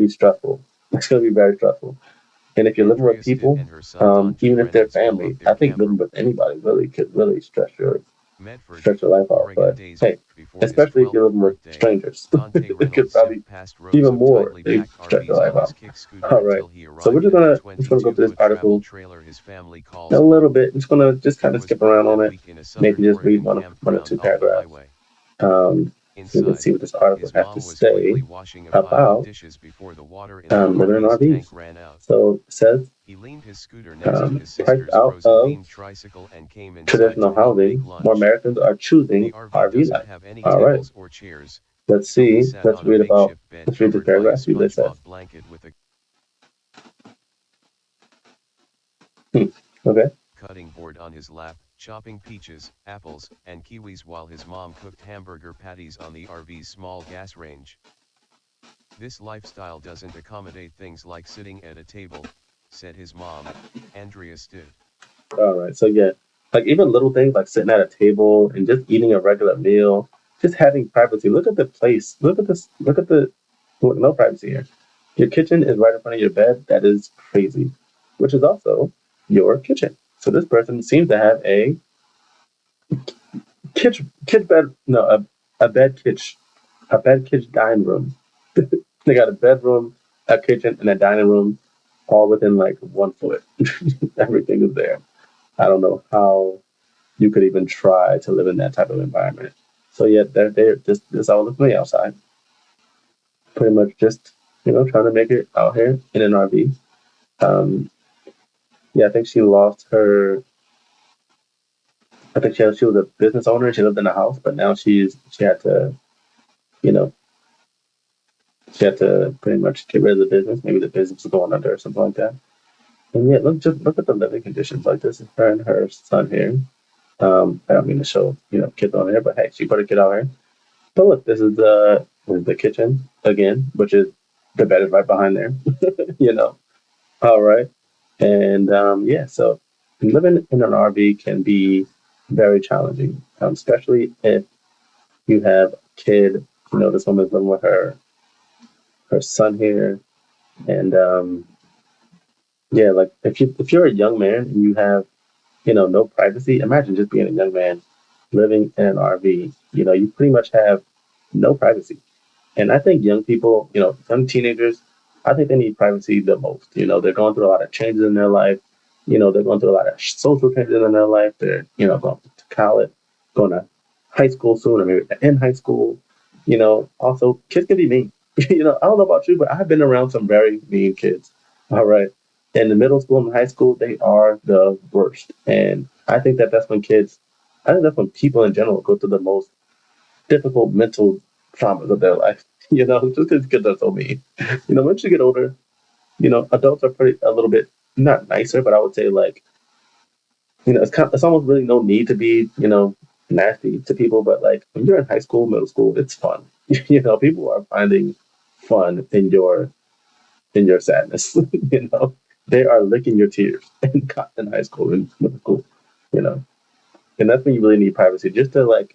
stressful. It's going to be very stressful. And if you're living with people, even if they're family, I think living with anybody really could really stretch your life out. But hey, especially if you're living with strangers, it could probably even more stretch your life out. All right. So we're just gonna go through this article a little bit. I'm just gonna just kind of skip around on it. Maybe just read one or two paragraphs. So you can see what this article has to say about living in RVs. So it says, priced out of traditional housing, more Americans are choosing RV life. All right. Let's see. Let's read this paragraph, see what it says. Hmm. Okay. Cutting board on his lap, chopping peaches, apples, and kiwis while his mom cooked hamburger patties on the RV's small gas range. This lifestyle doesn't accommodate things like sitting at a table, said his mom, Andrea stood. All right. So yeah, like even little things like sitting at a table and just eating a regular meal, just having privacy. Look at the place. Look at this. Look, no privacy here. Your kitchen is right in front of your bed. That is crazy. Which is also your kitchen. So this person seems to have a kitchen bed. No, a bed kitchen dining room. They got a bedroom, a kitchen, and a dining room, all within like 1 foot. Everything is there. I don't know how you could even try to live in that type of environment. So yeah, they're just this all from the outside, pretty much just trying to make it out here in an RV. Um, yeah, I think she lost her. I think she was a business owner and she lived in a house, but now you know she had to pretty much get rid of the business. Maybe the business was going under or something like that. And yeah, look at the living conditions. Like this is her and her son here. I don't mean to show kids on there, but hey, she put a kid out here. But look, this is the kitchen again, which is the bed is right behind there. you know. All right. And yeah, so living in an RV can be very challenging, especially if you have a kid This woman's living with her son here, and yeah, like if you're a young man and you have no privacy, imagine just being a young man living in an RV. You pretty much have no privacy. And I think young people, young teenagers, I think they need privacy the most. They're going through a lot of changes in their life. They're going through a lot of social changes in their life. They're, going to college, going to high school soon, or maybe in high school. Also, kids can be mean. I don't know about you, but I've been around some very mean kids. All right. In the middle school and high school, they are the worst. And I think I think that's when people in general go through the most difficult mental traumas of their life. Just because kids are so mean. Once you get older, adults are pretty a little bit not nicer, but I would say like, it's almost really no need to be, nasty to people. But like when you're in high school, middle school, it's fun. People are finding fun in your sadness. They are licking your tears in high school and middle school. You know, and that's when you really need privacy, just to like,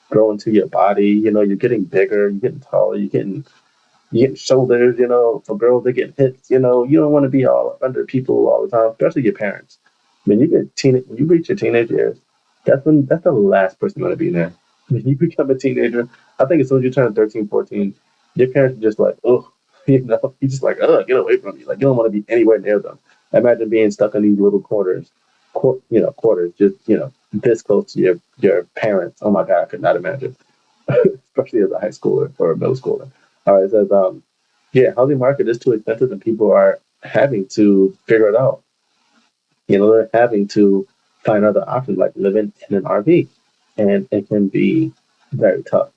grow into your body. You're getting bigger, you're getting taller, you get shoulders, for girls they get hips, you don't want to be all under people all the time, especially your parents. When you reach your teenage years, that's the last person you want to be there. When you become a teenager, I think as soon as you turn 13, 14, your parents are just like, oh, you just like, get away from me. Like you don't want to be anywhere near them. Imagine being stuck in these little quarters, just this close to your parents. Oh my God, I could not imagine, especially as a high schooler or a middle schooler. All right, it says, yeah, housing market is too expensive and people are having to figure it out. They're having to find other options like living in an RV, and it can be very tough.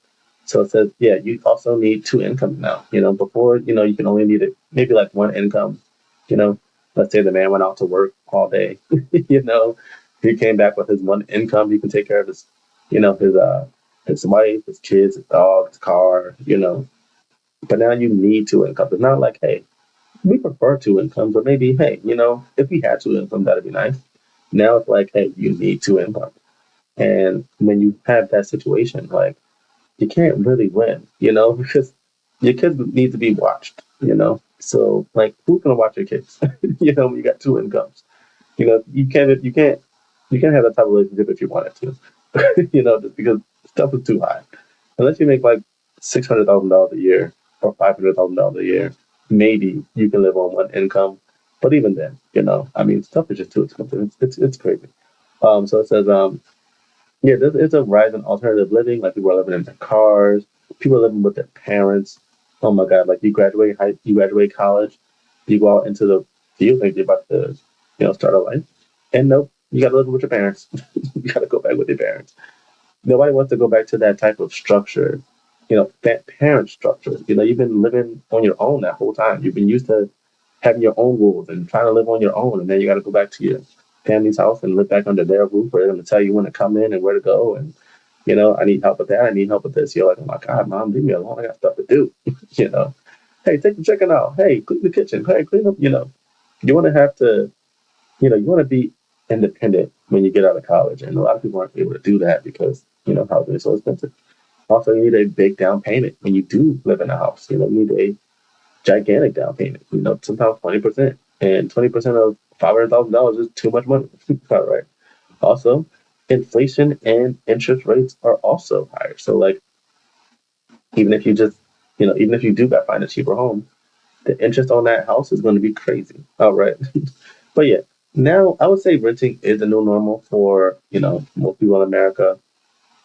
So it says, yeah, you also need two incomes now. Before, you can only need it maybe like one income. You know, let's say the man went out to work all day. you know, he came back with his one income. He can take care of his wife, his kids, his dog, his car. But now you need two incomes. It's not like, hey, we prefer two incomes, but maybe, hey, if we had two incomes, that'd be nice. Now it's like, hey, you need two incomes. And when you have that situation, like, you can't really win, because your kids need to be watched, So, like, who's gonna watch your kids? When you got two incomes. You can't have that type of relationship if you wanted to. Just because stuff is too high. Unless you make like $600,000 a year or $500,000 a year, maybe you can live on one income. But even then, I mean, stuff is just too expensive. It's crazy. So it says, yeah, it's a rise in alternative living. Like people are living in their cars, people are living with their parents. Oh my God! Like you graduate college, you go out into the field, like you're about to, start a life, and nope, you got to live with your parents. You got to go back with your parents. Nobody wants to go back to that type of structure, that parent structure. You've been living on your own that whole time. You've been used to having your own rules and trying to live on your own, and then you got to go back to your family's house and live back under their roof, for them to tell you when to come in and where to go, and I need help with that, I need help with this. You're like, oh my God, mom, leave me alone. I got stuff to do. you know, hey, take the chicken out. Hey, clean the kitchen. Hey, clean up. You want to have to, you want to be independent when you get out of college, and a lot of people aren't able to do that because housing is so expensive. Also, you need a big down payment when you do live in a house. You need a gigantic down payment. Sometimes 20%, and 20% of $500,000 is too much money. All right. Also, inflation and interest rates are also higher. So, like, even if you just, even if you do got find a cheaper home, the interest on that house is going to be crazy. All right. But yeah, now I would say renting is the new normal for most people in America.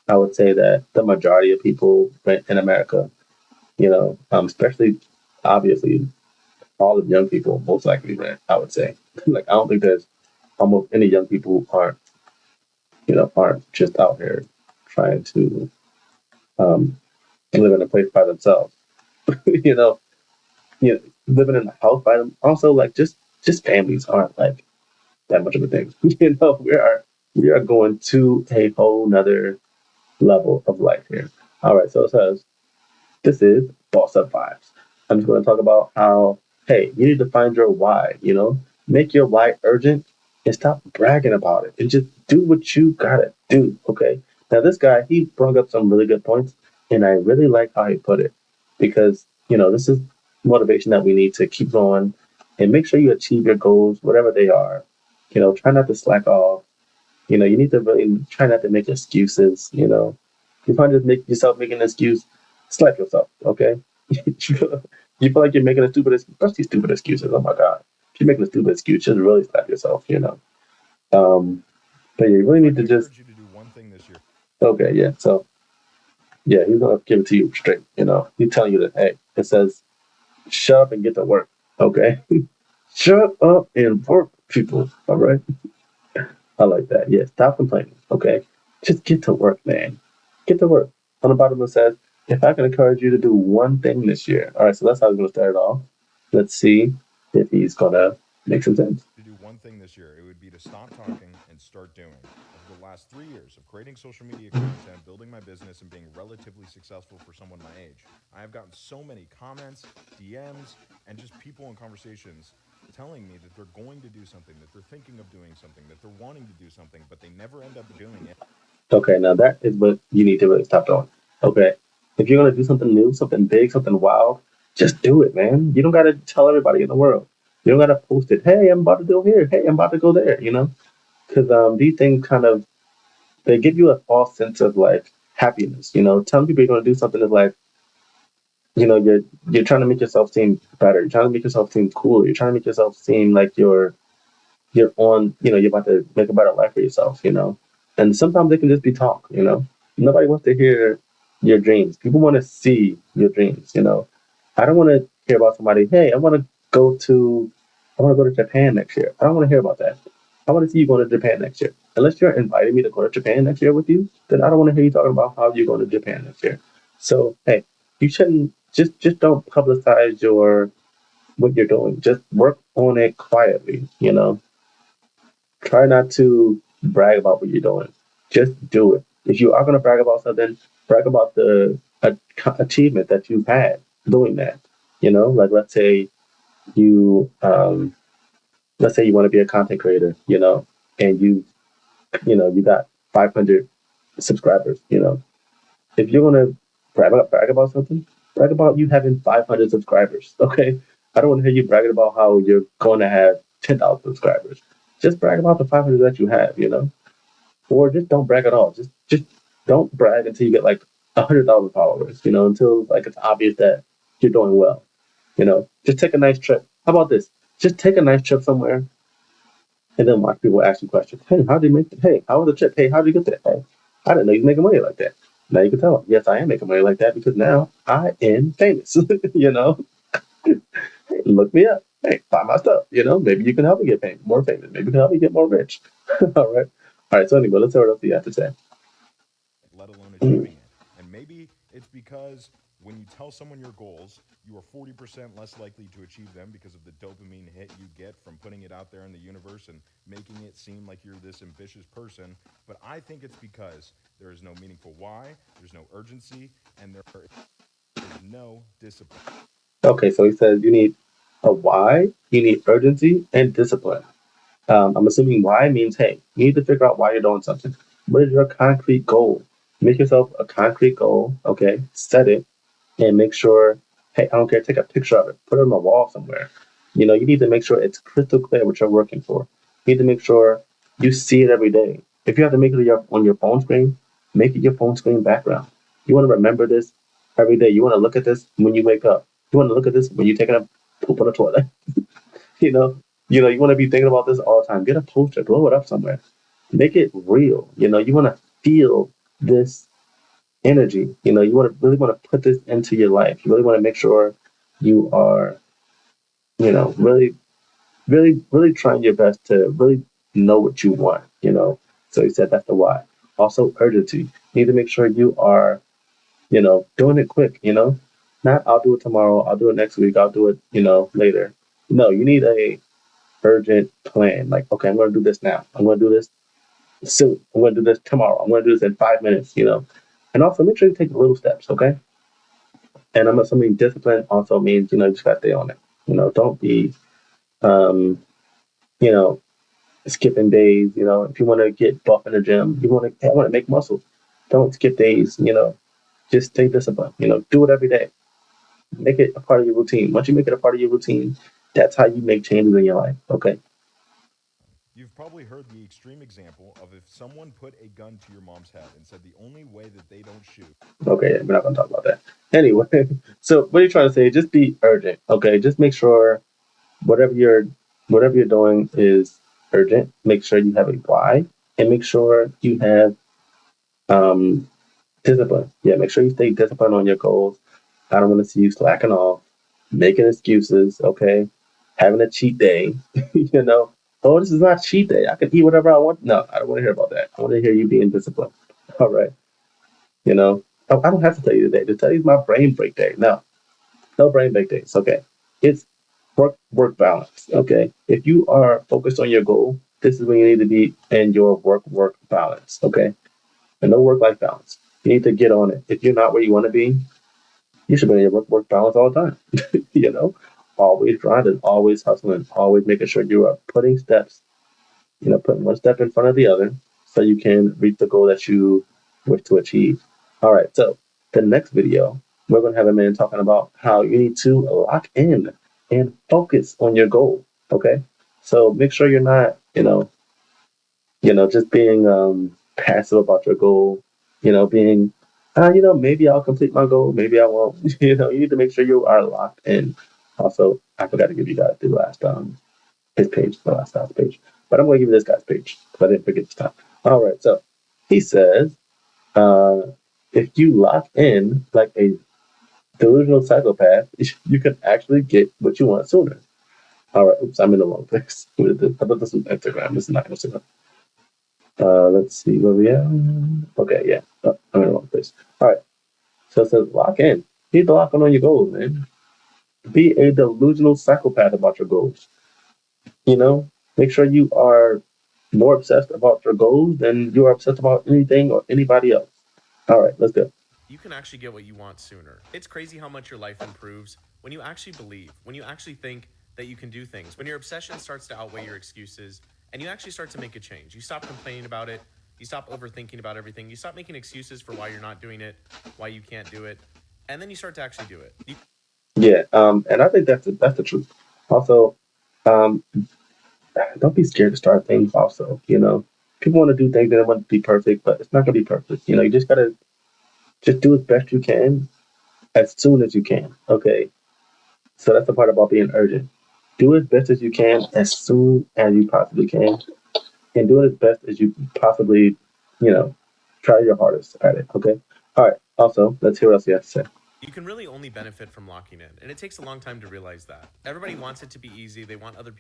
I would say that the majority of people rent in America. Especially obviously all of young people most likely rent, I would say. Like I don't think there's almost any young people who aren't just out here trying to live in a place by themselves. you know, living in a house by them. Also, like just families aren't like that much of a thing. We are going to a whole nother level of life here. All right, so it says this is boss up vibes. I'm just going to talk about how, hey, you need to find your why, make your why urgent and stop bragging about it and just do what you gotta do. Okay. Now, this guy, he brought up some really good points, And I really like how he put it because, this is motivation that we need to keep going and make sure you achieve your goals, whatever they are. Try not to slack off. You need to really try not to make excuses. If you find just make yourself making an excuse, slap yourself, okay? You feel like you're making a stupid, especially stupid excuses. Oh my God. If you're making a stupid excuse, just really slap yourself. Um, but yeah, you really If I need to could just, encourage you to do one thing this year, okay, yeah. So, yeah, he's going to give it to you straight. He's telling you that, hey, it says, shut up and get to work, okay? Shut up and work, people, all right? I like that. Yeah, stop complaining. Okay, just get to work, man. Get to work. On the bottom it says, if I can encourage you to do one thing this year. All right, so that's how we're gonna start it off. Let's see if he's gonna make some sense. it would be to stop talking and start doing. Over the last 3 years of creating social media content, building my business, and being relatively successful for someone my age, I have gotten so many comments, DMs, and just people in conversations telling me that they're going to do something, that they're thinking of doing something, that they're wanting to do something, but they never end up doing it. Okay, now that is what you need to really stop doing. Okay, if you're gonna do something new, something big, something wild, just do it, man. You don't gotta tell everybody in the world. You don't gotta post it. Hey, I'm about to go here. Hey, I'm about to go there. Because these things kind of they give you a false sense of like happiness. Telling people you're going to do something is like, you're trying to make yourself seem better. You're trying to make yourself seem cooler. You're trying to make yourself seem like you're on. You're about to make a better life for yourself. And sometimes it can just be talk. Nobody wants to hear your dreams. People want to see your dreams. I don't want to hear about somebody. Hey, go to, I want to go to Japan next year. I don't want to hear about that. I want to see you going to Japan next year. Unless you're inviting me to go to Japan next year with you, then I don't want to hear you talking about how you're going to Japan next year. So hey, you shouldn't just don't publicize your what you're doing. Just work on it quietly. Try not to brag about what you're doing. Just do it. If you are going to brag about something, brag about the achievement that you've had doing that. Like you, um, let's say you want to be a content creator, and you got 500 subscribers. If you're going to brag about something, brag about you having 500 subscribers. Okay. I don't want to hear you bragging about how you're going to have 10,000 subscribers. Just brag about the 500 that you have. Or just don't brag at all. Just don't brag until you get like 100,000 followers. Until like it's obvious that you're doing well. Just take a nice trip. How about this? Just take a nice trip somewhere, and then watch people ask you questions. Hey, how did you make? Hey, how was the trip? Hey, how did you get there? Hey, I didn't know you were making money like that. Now you can tell them, yes, I am making money like that because now I am famous. Hey, look me up. Hey, buy my stuff. Maybe you can help me get more famous. Maybe you can help me get more rich. All right. All right. So anyway, let's see what else you have to say. Let alone achieving it. And maybe it's because when you tell someone your goals, you are 40% less likely to achieve them because of the dopamine hit you get from putting it out there in the universe and making it seem like you're this ambitious person. But I think it's because there is no meaningful why, there's no urgency, and there is no discipline. Okay, so he says you need a why, you need urgency and discipline. I'm assuming why means, hey, you need to figure out why you're doing something. What is your concrete goal? Make yourself a concrete goal, okay? Set it and make sure, hey, I don't care, take a picture of it, put it on the wall somewhere. You need to make sure it's crystal clear what you're working for. You need to make sure you see it every day. If you have to make it on your phone screen, make it your phone screen background. You want to remember this every day. You want to look at this when you wake up. You want to look at this when you're taking a poop on the toilet. you know, you want to be thinking about this all the time. Get a poster, blow it up somewhere. Make it real. You want to feel this energy. You really want to put this into your life. You really want to make sure you are, really, really, really trying your best to really know what you want. So he said that's the why. Also, urgency. You need to make sure you are, doing it quick. Not I'll do it tomorrow, I'll do it next week, I'll do it, later. No, you need a urgent plan. Like, okay, I'm going to do this now. I'm going to do this soon. I'm going to do this tomorrow. I'm going to do this in 5 minutes. And also make sure you take little steps, okay? And I'm assuming discipline also means, you just got to stay on it. Don't be, um, you know, skipping days. If you want to get buff in the gym, I want to make muscle. Don't skip days. just stay disciplined. Do it every day. Make it a part of your routine. Once you make it a part of your routine, that's how you make changes in your life. Okay. You've probably heard the extreme example of if someone put a gun to your mom's head and said the only way that they don't shoot. Okay, we're not gonna talk about that. Anyway, so what are you trying to say? Just be urgent. Okay, just make sure whatever you're whatever you're doing is urgent. Make sure you have a why, and make sure you have um discipline. Yeah, make sure you stay disciplined on your goals. I don't want to see you slacking off, making excuses. Okay, having a cheat day. you know, oh, this is not cheat day. I can eat whatever I want. No, I don't want to hear about that. I want to hear you being disciplined. All right. You know, I don't have to tell you today. To tell you my brain break day. No, no brain break days. Okay, it's work balance. Okay, if you are focused on your goal, this is when you need to be in your work balance. Okay, and no work life balance. You need to get on it. If you're not where you want to be, you should be in your work balance all the time. you know, always grinding, always hustling, always making sure you are putting steps, putting one step in front of the other so you can reach the goal that you wish to achieve. All right, so the next video, we're going to have a man talking about how you need to lock in and focus on your goal. Okay, so make sure you're not, just being passive about your goal. Being, maybe I'll complete my goal, maybe I won't. You need to make sure you are locked in. Also, I forgot to give you guys the last his page, the last guy's page. But I'm going to give you this guy's page because I didn't forget this time. All right, so he says, uh, if you lock in like a delusional psychopath, you can actually get what you want sooner. All right, oops, I'm in the wrong place. I thought this was Instagram. This is not Instagram. Let's see where we are. Okay, yeah, I'm in the wrong place. All right, so it says lock in. You need to lock in on your goals, man. Be a delusional psychopath about your goals. Make sure you are more obsessed about your goals than you are obsessed about anything or anybody else. All right, let's go. You can actually get what you want sooner. It's crazy how much your life improves when you actually believe, when you actually think that you can do things, when your obsession starts to outweigh your excuses, and you actually start to make a change. You stop complaining about it, you stop overthinking about everything, you stop making excuses for why you're not doing it, why you can't do it, and then you start to actually do it. Yeah, and I think that's the truth. Also, um, don't be scared to start things. Also, people want to do things and they want to be perfect, but it's not gonna be perfect. You just gotta just do as best you can as soon as you can. Okay, so that's the part about being urgent. Do as best as you can as soon as you possibly can, and do it as best as you possibly, you know, try your hardest at it. Okay. All right. Also, let's hear what else you have to say. You can really only benefit from locking in, and it takes a long time to realize that. Everybody wants it to be easy, they want other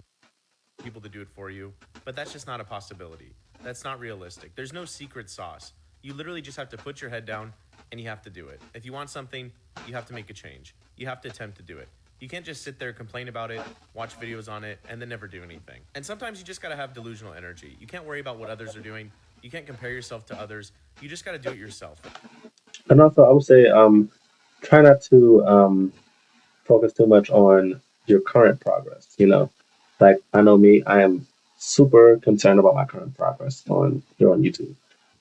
people to do it for you, but that's just not a possibility. That's not realistic. There's no secret sauce. You literally just have to put your head down and you have to do it. If you want something, you have to make a change. You have to attempt to do it. You can't just sit there, complain about it, watch videos on it, and then never do anything. And sometimes you just gotta have delusional energy. You can't worry about what others are doing. You can't compare yourself to others. You just gotta do it yourself. And also, I would say, try not to focus too much on your current progress. Like I know me, I am super concerned about my current progress on here on YouTube.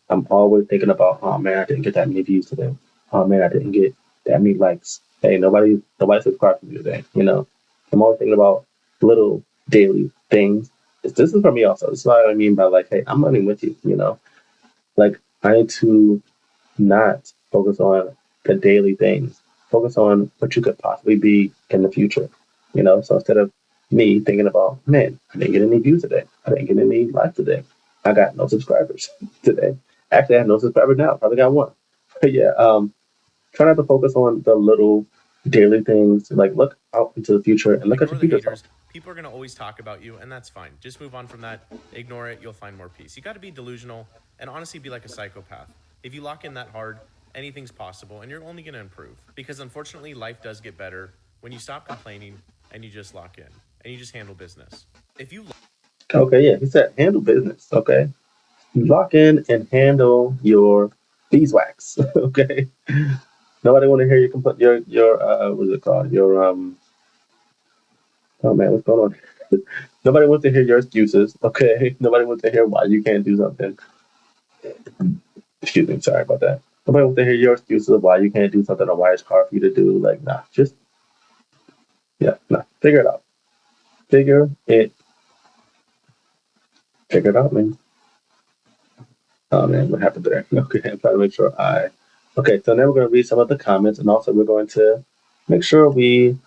I'm always thinking about, oh man, I didn't get that many views today. Oh man, I didn't get that many likes. Hey, nobody subscribed to me today. I'm always thinking about little daily things. This is for me also. This is what I mean by like, hey, I'm running with you. Like I need to not focus on the daily things. Focus on what you could possibly be in the future. So instead of me thinking about, man, I didn't get any views today. I didn't get any likes today. I got no subscribers today. Actually, I have no subscribers now. Probably got one. But yeah, try not to focus on the little daily things. Like look out into the future and look at Ignore your the future self. haters. People are gonna always talk about you, and that's fine. Just move on from that. Ignore it. You'll find more peace. You gotta be delusional and honestly be like a psychopath. If you lock in that hard, anything's possible, and you're only gonna improve. Because unfortunately, life does get better when you stop complaining and you just lock in and you just handle business. If you Okay, yeah, he said handle business. Okay, lock in and handle your beeswax. Okay, nobody want to hear your your what is it called? Your oh man, what's going on? Nobody wants to hear your excuses. Okay, nobody wants to hear why you can't do something. Excuse me, sorry about that. Nobody wants to hear your excuses of why you can't do something or why it's hard for you to do. Like, nah, just nah, figure it out. Figure it, figure it out, man. Oh man, what happened there? Okay, I'm trying to make sure I. Okay, so now we're going to read some of the comments, and also we're going to make sure we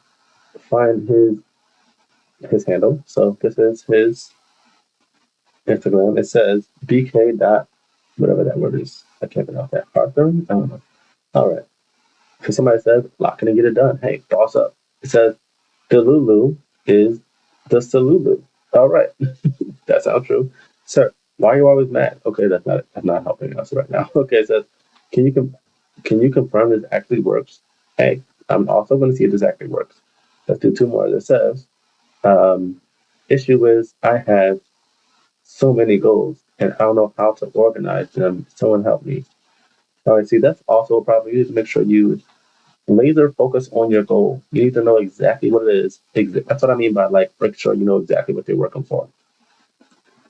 find his handle. So this is his Instagram. It says BK dot whatever that word is. I can't pronounce that. Arthur? I don't know. All right. So somebody says, lock in and get it done. Hey, boss up. It says the Lulu is the Salulu. All right. That sounds true. Sir, why are you always mad? Okay, that's not helping us right now. Okay, it says, can you can you confirm this actually works? Hey, I'm also going to see if this actually works. Let's do two more. It says, um, issue is I have so many goals and I don't know how to organize them. Someone help me. All right, see, that's also a problem. You need to make sure you laser focus on your goal. You need to know exactly what it is. That's what I mean by like make sure you know exactly what you're working for.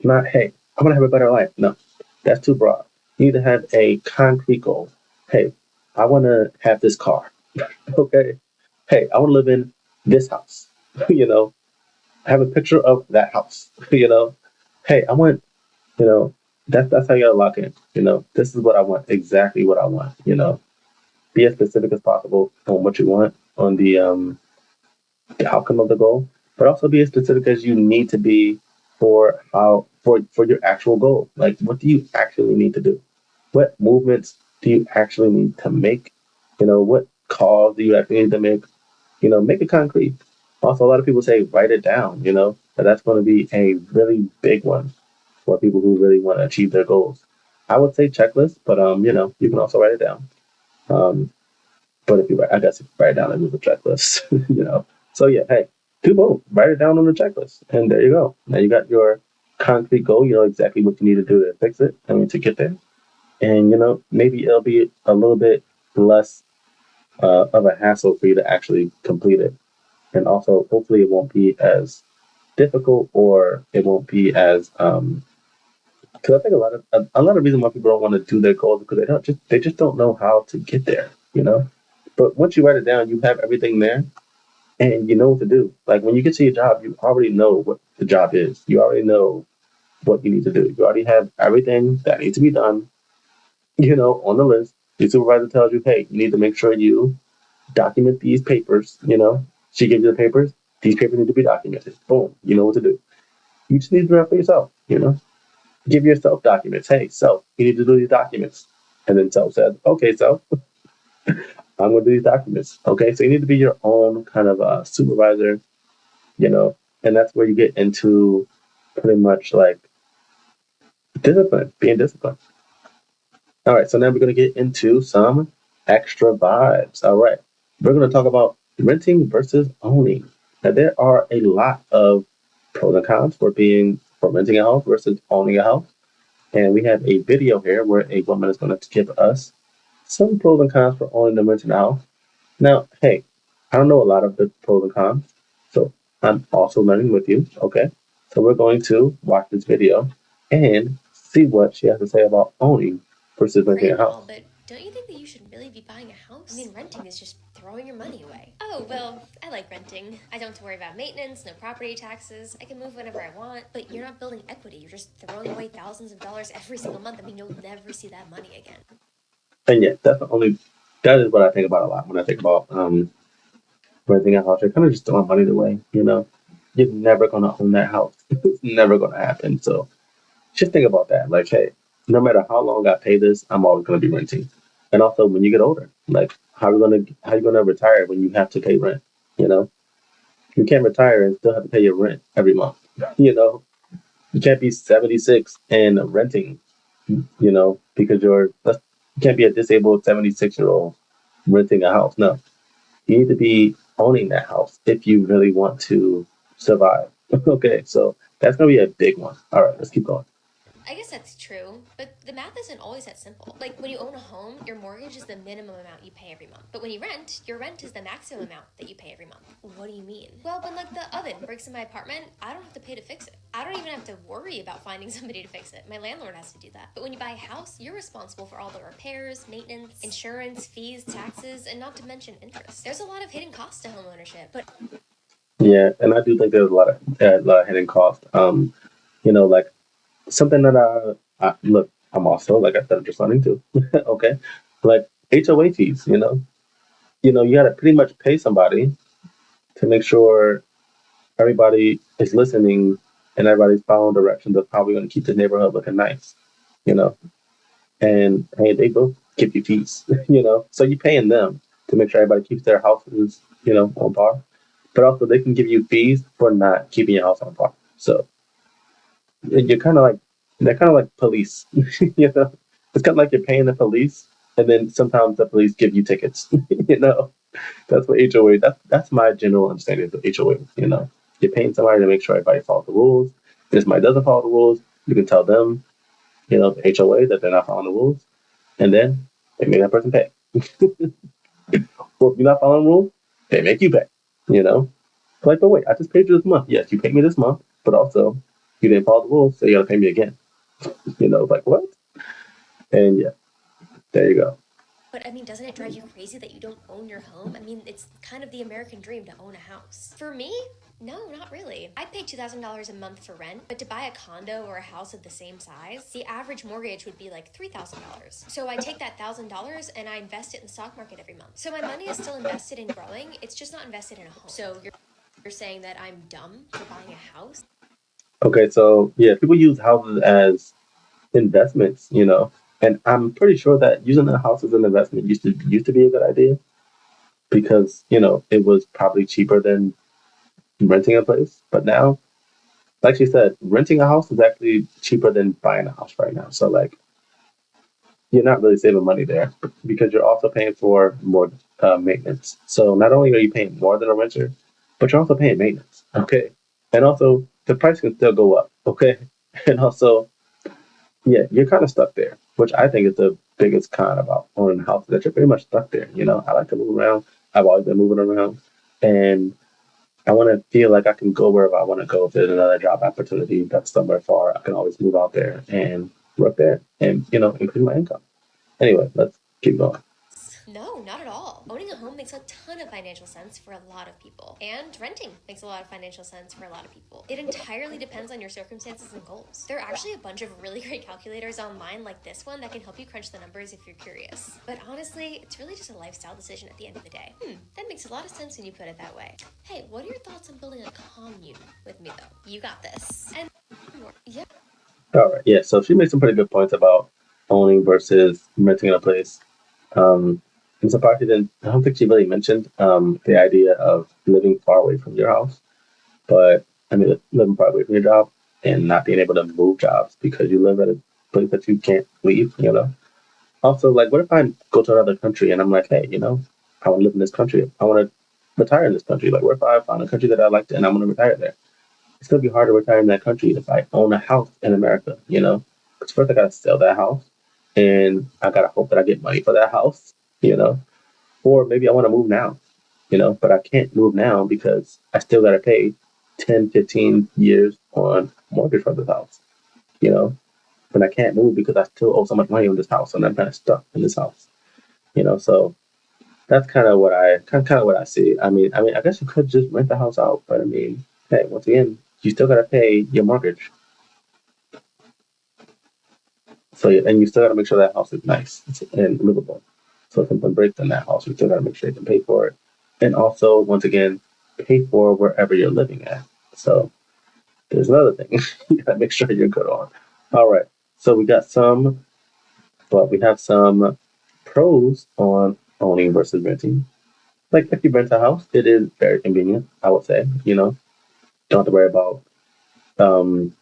Not, hey, I want to have a better life. No, that's too broad. You need to have a concrete goal. Hey, I want to have this car. Okay. Hey, I want to live in this house. You know, have a picture of that house. You know, hey, I want, you know, that's how you gotta lock in. You know, this is what I want, exactly what I want. You know, be as specific as possible on what you want, on the outcome of the goal, but also be as specific as you need to be for how for your actual goal. Like, what do you actually need to do? What movements do you actually need to make? You know, what calls do you actually need to make? You know, make it concrete. Also, a lot of people say write it down. You know, but that's going to be a really big one for people who really want to achieve their goals. I would say checklist, but you know, you can also write it down. Um, but if you write, I guess if you write it down and move a checklist, you know. So yeah, hey, do both. Write it down on the checklist, and there you go. Now you got your concrete goal. You know exactly what you need to do to fix it. I mean, to get there, and you know maybe it'll be a little bit less of a hassle for you to actually complete it, and also hopefully it won't be as difficult or it won't be as because I think a lot of reason why people don't want to do their goals because they just don't know how to get there. You know, but once you write it down, you have everything there and you know what to do. Like when you get to your job, you already know what the job is. You already know what you need to do. You already have everything that needs to be done, you know, on the list. Your supervisor tells you, hey, you need to make sure you document these papers, you know. She gives you the papers. These papers need to be documented. Boom. You know what to do. You just need to do that for yourself, you know. Give yourself documents. Hey, self, you need to do these documents. And then self says, okay, self, I'm going to do these documents. Okay, so you need to be your own kind of supervisor, you know, and that's where you get into pretty much like discipline, being disciplined. All right, so now we're going to get into some extra vibes. All right, we're going to talk about renting versus owning. Now, there are a lot of pros and cons for renting a house versus owning a house. And we have a video here where a woman is going to give us some pros and cons for owning and renting a house. Now, hey, I don't know a lot of the pros and cons, so I'm also learning with you, okay? So we're going to watch this video and see what she has to say about owning versus renting Great a and all, house. but don't you think that you should really be buying a house? I mean, renting is just throwing your money away. Oh, well, I like renting. I don't have to worry about maintenance, no property taxes. I can move whenever I want. But you're not building equity. You're just throwing away thousands of dollars every single month. I mean, you'll never see that money again. And yeah, that is what I think about a lot when I think about renting a house. You're kind of just throwing money away, you know? You're never going to own that house. It's never going to happen. So just think about that. Like, hey, no matter how long I pay this, I'm always going to be renting. And also, when you get older, like, how you gonna retire when you have to pay rent? You know, you can't retire and still have to pay your rent every month. You know, you can't be 76 and renting. You know, because you can't be a disabled 76-year-old renting a house. No, you need to be owning that house if you really want to survive. Okay, so that's gonna be a big one. All right, let's keep going. I guess that's true, but the math isn't always that simple. Like when you own a home, your mortgage is the minimum amount you pay every month. But when you rent, your rent is the maximum amount that you pay every month. What do you mean? Well, when like the oven breaks in my apartment, I don't have to pay to fix it. I don't even have to worry about finding somebody to fix it. My landlord has to do that. But when you buy a house, you're responsible for all the repairs, maintenance, insurance, fees, taxes, and not to mention interest. There's a lot of hidden costs to homeownership, but Yeah, and I do think there's a lot of hidden cost. Like something that I look, I'm also, like I said, just learning too. Okay, like HOA fees. You got to pretty much pay somebody to make sure everybody is listening and everybody's following directions of how we're going to keep the neighborhood looking nice. You know, and hey, they both give you fees. So you're paying them to make sure everybody keeps their houses, on par. But also they can give you fees for not keeping your house on par. So you're kind of like they're kind of like police. It's kind of like you're paying the police, and then sometimes the police give you tickets. you know, that's what HOA. That's my general understanding of HOA. You're paying somebody to make sure everybody follows the rules. And if somebody doesn't follow the rules, you can tell them, the HOA that they're not following the rules, and then they make that person pay. Or if you're not following the rules, they make you pay. You know, like, but wait, I just paid you this month. Yes, you paid me this month, but also you didn't follow the rules, so you gotta pay me again. Like what? And yeah, there you go. But I mean, doesn't it drive you crazy that you don't own your home? I mean, it's kind of the American dream to own a house. For me, no, not really. I pay $2,000 a month for rent, but to buy a condo or a house of the same size, the average mortgage would be like $3,000. So I take that $1,000 and I invest it in the stock market every month. So my money is still invested in growing. It's just not invested in a home. So you're saying that I'm dumb for buying a house? Okay, so yeah, people use houses as investments, and I'm pretty sure that using a house as an investment used to be a good idea because it was probably cheaper than renting a place. But now, like she said, renting a house is actually cheaper than buying a house right now. So like, you're not really saving money there because you're also paying for more maintenance. So not only are you paying more than a renter, but you're also paying maintenance. Okay, and also the price can still go up. Okay, and also, yeah, you're kind of stuck there, which I think is the biggest con about owning a house, that you're pretty much stuck there. I like to move around. I've always been moving around, and I want to feel like I can go wherever I want to go. If there's another job opportunity that's somewhere far, I can always move out there and work there, and increase my income. Anyway, let's keep going. No, not at all. Owning a home makes a ton of financial sense for a lot of people. And renting makes a lot of financial sense for a lot of people. It entirely depends on your circumstances and goals. There are actually a bunch of really great calculators online like this one that can help you crunch the numbers if you're curious. But honestly, it's really just a lifestyle decision at the end of the day. That makes a lot of sense when you put it that way. Hey, what are your thoughts on building a commune with me though? You got this. And yeah. All right, yeah. So she made some pretty good points about owning versus renting in a place. Um, I'm surprised she didn't. I don't think she really mentioned the idea of living far away from your house. But I mean, living far away from your job and not being able to move jobs because you live at a place that you can't leave. Also, like, what if I go to another country and I'm like, hey, I want to live in this country. I want to retire in this country. Like, what if I found a country that I liked and I want to retire there? It's gonna be hard to retire in that country if I own a house in America. Because first I gotta sell that house, and I gotta hope that I get money for that house. Or maybe I want to move now. But I can't move now because I still gotta pay 10, 15 years on mortgage for this house. You know, but I can't move because I still owe so much money on this house, and I'm kind of stuck in this house. So that's kind of what I see. I guess you could just rent the house out, but I mean, hey, once again, you still gotta pay your mortgage. So and you still gotta make sure that house is nice and livable. So if something breaks in that house, you still gotta make sure you can pay for it, and also once again, pay for wherever you're living at. So there's another thing you gotta make sure you're good on. All right, so we have some pros on owning versus renting. Like if you rent a house, it is very convenient. I would say, don't have to worry about um,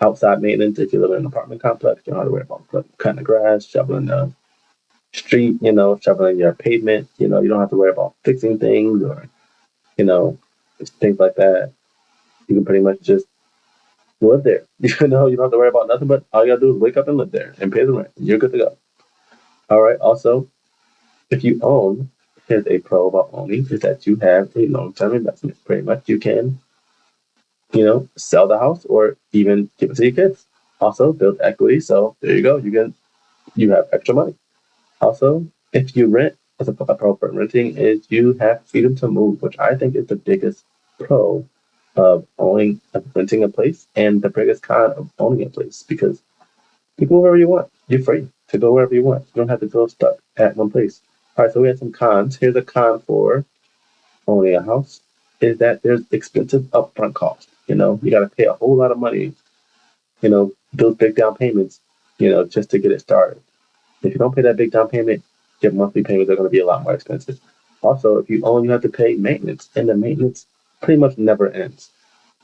outside maintenance. If you live in an apartment complex, you don't have to worry about cutting the grass, shoveling the street, shoveling your pavement. You don't have to worry about fixing things or, you know, things like that. You can pretty much just live there. You know, you don't have to worry about nothing, but all you gotta do is wake up and live there and pay the rent. You're good to go. All right. Also, if you own, here's a pro about owning is that you have a long-term investment. Pretty much, you can, sell the house or even give it to your kids. Also, build equity. So there you go. You have extra money. Also, if you rent, as a pro for renting is you have freedom to move, which I think is the biggest pro of renting a place, and the biggest con of owning a place because you go wherever you want. You're free to go wherever you want. You don't have to go stuck at one place. All right, so we had some cons. Here's a con for owning a house is that there's expensive upfront costs. You got to pay a whole lot of money, those big down payments, just to get it started. If you don't pay that big down payment, your monthly payments are going to be a lot more expensive. Also, if you own, you have to pay maintenance, and the maintenance pretty much never ends.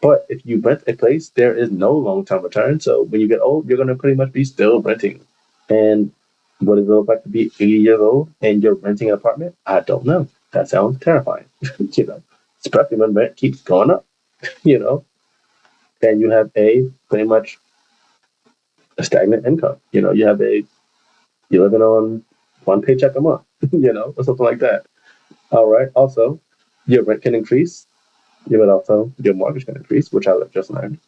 But if you rent a place, there is no long term return. So when you get old, you're going to pretty much be still renting. And what does it look like to be 80 years old and you're renting an apartment? I don't know. That sounds terrifying, you know, especially when rent keeps going up, you know, and you have a pretty much a stagnant income. You're living on one paycheck a month, or something like that. All right. Also, your rent can increase. Your mortgage can increase, which I just learned.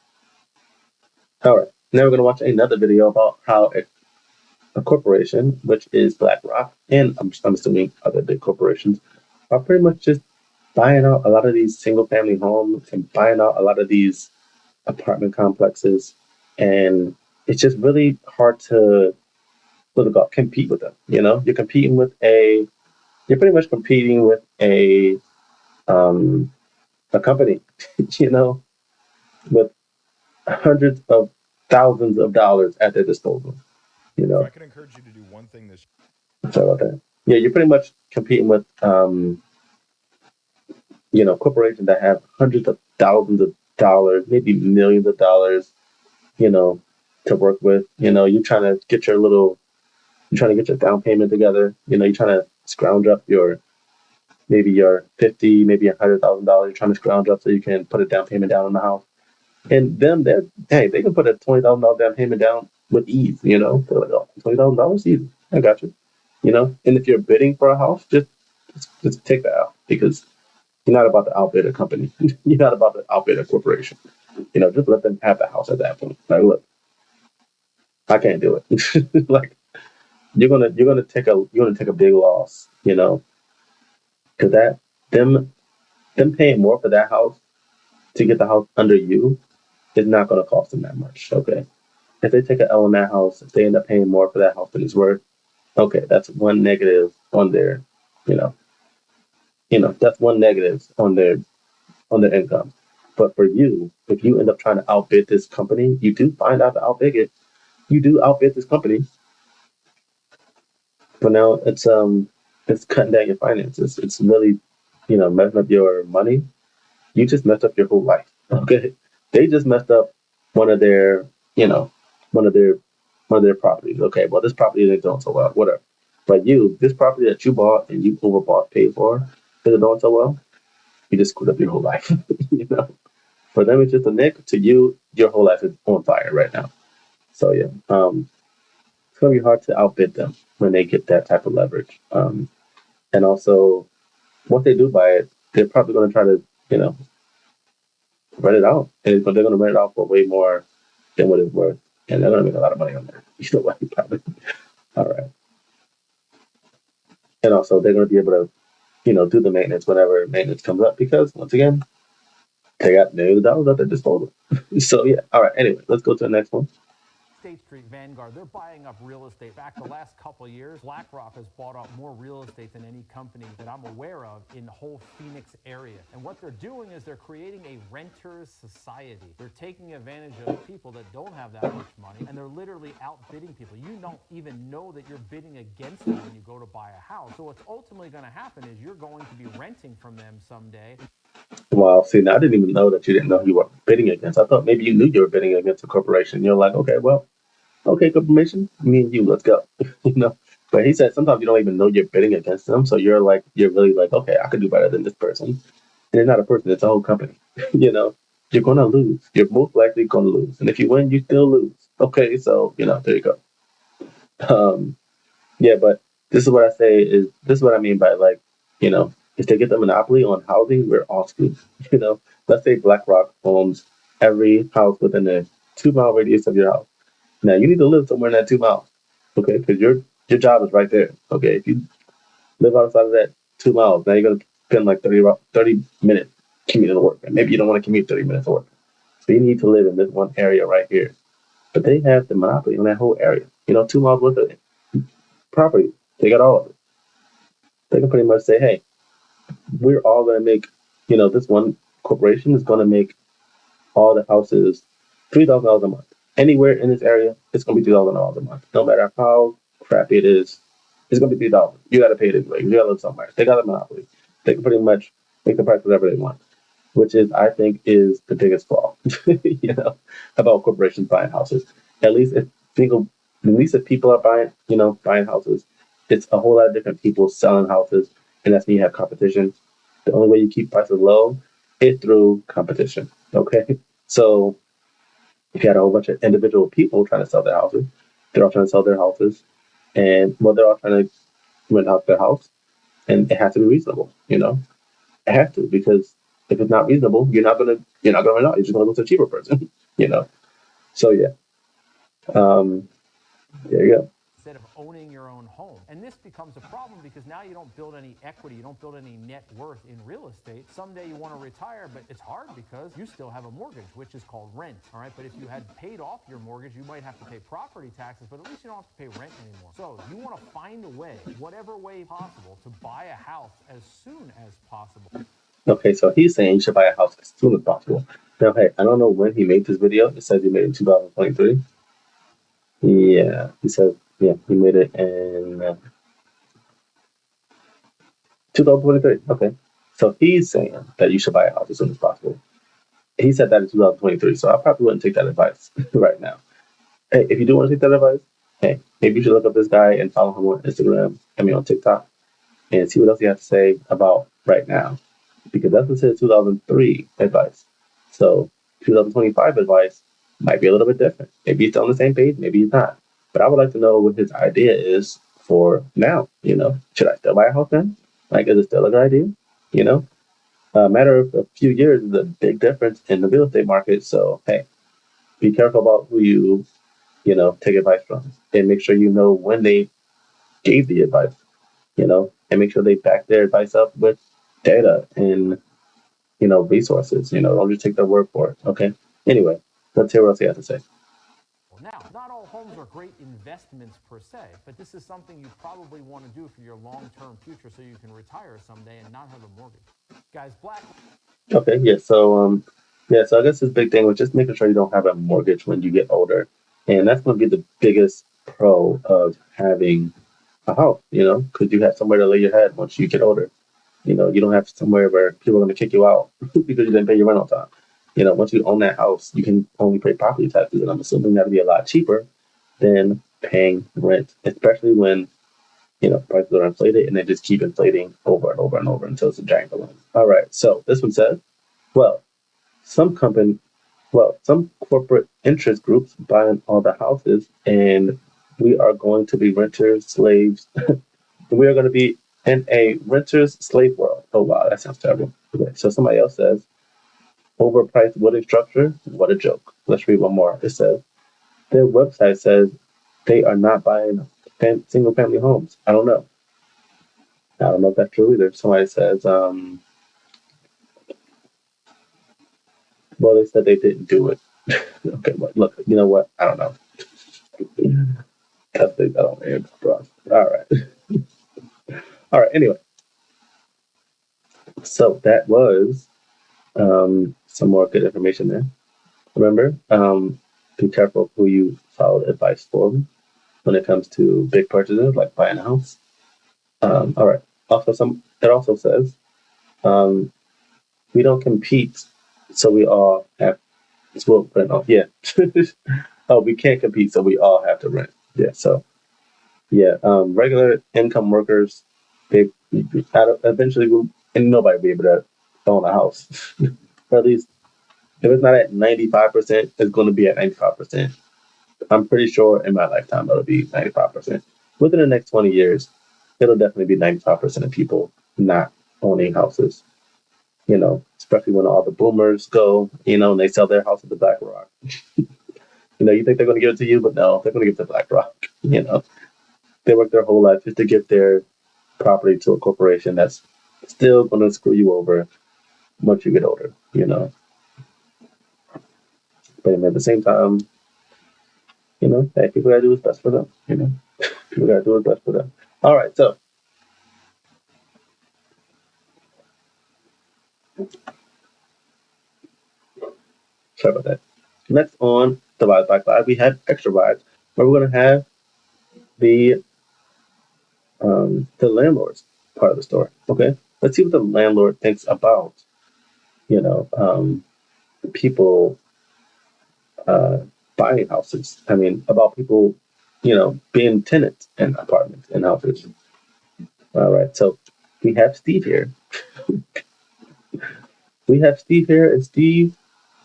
All right. Now we're going to watch another video about how a corporation, which is BlackRock, and I'm assuming other big corporations, are pretty much just buying out a lot of these single family homes and buying out a lot of these apartment complexes. And it's just really hard to compete with them. You're pretty much competing with a company, you know, with hundreds of thousands of dollars at their disposal. You If I know, could encourage you to do one thing this sorry about that. Yeah, you're pretty much competing with corporations that have hundreds of thousands of dollars, maybe millions of dollars, you know, to work with. You're trying to get your down payment together. You're trying to scrounge up your 50, maybe $100,000. You're trying to scrounge up so you can put a down payment down on the house. And they can put a $20,000 down payment down with ease. They're like, oh, $20,000 easy. I got you. And if you're bidding for a house, just take that out because you're not about to outbid a company. You're not about to outbid a corporation. Just let them have the house at that point. Like, look, I can't do it. Like, you're gonna take a big loss. Because them paying more for that house to get the house under you is not gonna cost them that much. Okay, if they take an L on that house, if they end up paying more for that house than it's worth, okay, that's one negative on their, you know, that's one negative on their income. But for you, if you end up trying to outbid this company, you do find out to outbid it. You do outbid this company, but now it's cutting down your finances. It's really, messing up your money. You just messed up your whole life. Okay, they just messed up one of their, you know, one of their one of their properties. Okay, well this property isn't doing so well, whatever. But this property that you bought and you overbought, paid for, isn't doing so well. You just screwed up your whole life. you know. For them, it's just a nick. To you, your whole life is on fire right now. So yeah, it's gonna be hard to outbid them when they get that type of leverage. And also, once they do buy it, they're probably gonna try to, you know, rent it out, and they're gonna rent it out for way more than what it's worth, and they're gonna make a lot of money on that. You know what? Probably. All right, and also they're gonna be able to, do the maintenance whenever maintenance comes up because once again, they got millions of dollars at their disposal. So yeah, all right. Anyway, let's go to the next one. State Street, Vanguard, they're buying up real estate. Back the last couple of years, BlackRock has bought up more real estate than any company that I'm aware of in the whole Phoenix area. And what they're doing is they're creating a renters society. They're taking advantage of people that don't have that much money, and they're literally outbidding people. You don't even know that you're bidding against them when you go to buy a house. So what's ultimately going to happen is you're going to be renting from them someday. Wow, see, now I didn't even know that you didn't know you were bidding against. I thought maybe you knew you were bidding against a corporation. You're like, okay, well, okay, corporation, me and you, let's go. you know. But he said sometimes you don't even know you're bidding against them, so you're really like, okay, I could do better than this person. And it's not a person; it's a whole company. you know. you're gonna lose. You're most likely gonna lose. And if you win, you still lose. Okay, so there you go. Um, yeah, but this is what I mean by like, if they get the monopoly on housing, we're all screwed. You know, let's say BlackRock owns every house within a 2 mile radius of your house. Now you need to live somewhere in that 2 miles, okay? Because your job is right there. Okay, if you live outside of that 2 miles, now you're gonna spend like 30 minutes commuting to work, and maybe you don't want to commute 30 minutes to work. So you need to live in this one area right here. But they have the monopoly on that whole area. 2 miles worth of property. They got all of it. They can pretty much say, hey, we're all going to make, this one corporation is going to make all the houses $3,000 a month. Anywhere in this area, it's going to be $3,000 a month. No matter how crappy it is, it's going to be $3,000. You got to pay it anyway. You got to live somewhere. They got a monopoly. They can pretty much make the price whatever they want, which is, I think, is the biggest flaw, about corporations buying houses. At least if people, at least if people are buying houses, it's a whole lot of different people selling houses, and that's when you have competition. The only way you keep prices low is through competition. Okay, so if you had a whole bunch of individual people trying to sell their houses, they're all trying to sell their houses, and they're all trying to rent out their house, and it has to be reasonable. It has to, because if it's not reasonable, you're not gonna rent out. You're just gonna go to a cheaper person. you know. So yeah, um, there you go. Instead of owning your own home. And this becomes a problem because now you don't build any equity, you don't build any net worth in real estate. Someday you want to retire, but it's hard because you still have a mortgage, which is called rent. All right, but if you had paid off your mortgage, you might have to pay property taxes, but at least you don't have to pay rent anymore. So you want to find a way, whatever way possible, to buy a house as soon as possible. Okay, so he's saying you should buy a house as soon as possible. Now, hey, I don't know when he made this video. It says he made it in 2023. Yeah, he made it in 2023. Okay, so he's saying that you should buy a house as soon as possible. He said that in 2023, so I probably wouldn't take that advice right now. Hey, if you do want to take that advice, hey, maybe you should look up this guy and follow him on Instagram, on TikTok, and see what else he has to say about right now. Because that's what said 2003 advice. So 2025 advice might be a little bit different. Maybe he's still on the same page, maybe he's not. But I would like to know what his idea is for now. Should I still buy a house then? Like, is it still a good idea? You know, a matter of a few years is a big difference in the real estate market. So hey, be careful about who take advice from, and make sure you know when they gave the advice. And make sure they back their advice up with data and resources. Don't just take their word for it. Okay. Anyway, let's hear what else he has to say. Now, not all homes are great investments per se, but this is something you probably want to do for your long-term future so you can retire someday and not have a mortgage. Guys, Okay, yeah. So I guess his big thing was just making sure you don't have a mortgage when you get older, and that's going to be the biggest pro of having a house. Because you have somewhere to lay your head once you get older. You don't have somewhere where people are going to kick you out because you didn't pay your rent on time. Once you own that house, you can only pay property taxes, and I'm assuming that'll be a lot cheaper than paying rent, especially when prices are inflated and they just keep inflating over and over and over until it's a giant balloon. All right, so this one says, well, some company, some corporate interest groups buying all the houses, and we are going to be renters, slaves. We are going to be in a renter's slave world. Oh wow, that sounds terrible. Okay, so somebody else says, overpriced wooden structure. What a joke. Let's read one more. It says, their website says they are not buying single family homes. I don't know. I don't know if that's true either. Somebody says, well, they said they didn't do it. Okay, but look, you know what? I don't know. I think I don't answer for us. All right. All right. Anyway, so that was some more good information there. Remember, be careful who you follow advice for when it comes to big purchases like buying a house. All right. Also, it also says we don't compete, so we all have. Well, yeah. Oh, we can't compete, so we all have to rent. Yeah. So yeah, regular income workers, they eventually will, and nobody will be able to own a house, or at least If it's not at 95%, it's going to be at 95%. I'm pretty sure in my lifetime it'll be 95%. Within the next 20 years, it'll definitely be 95% of people not owning houses. Especially when all the boomers go, and they sell their house at the Black Rock. You think they're going to give it to you, but no, they're going to give it to Black Rock. They work their whole life just to give their property to a corporation that's still going to screw you over once you get older. But at the same time, hey, people gotta do what's best for them. People gotta do what's best for them. All right, so sorry about that. Next on Divide by Clyde, we have extra vibes, where we're gonna have the landlord's part of the story. Okay, let's see what the landlord thinks about you know um, people uh, buying houses. I mean, about people being tenants in apartments and houses. All right, so we have Steve here. And Steve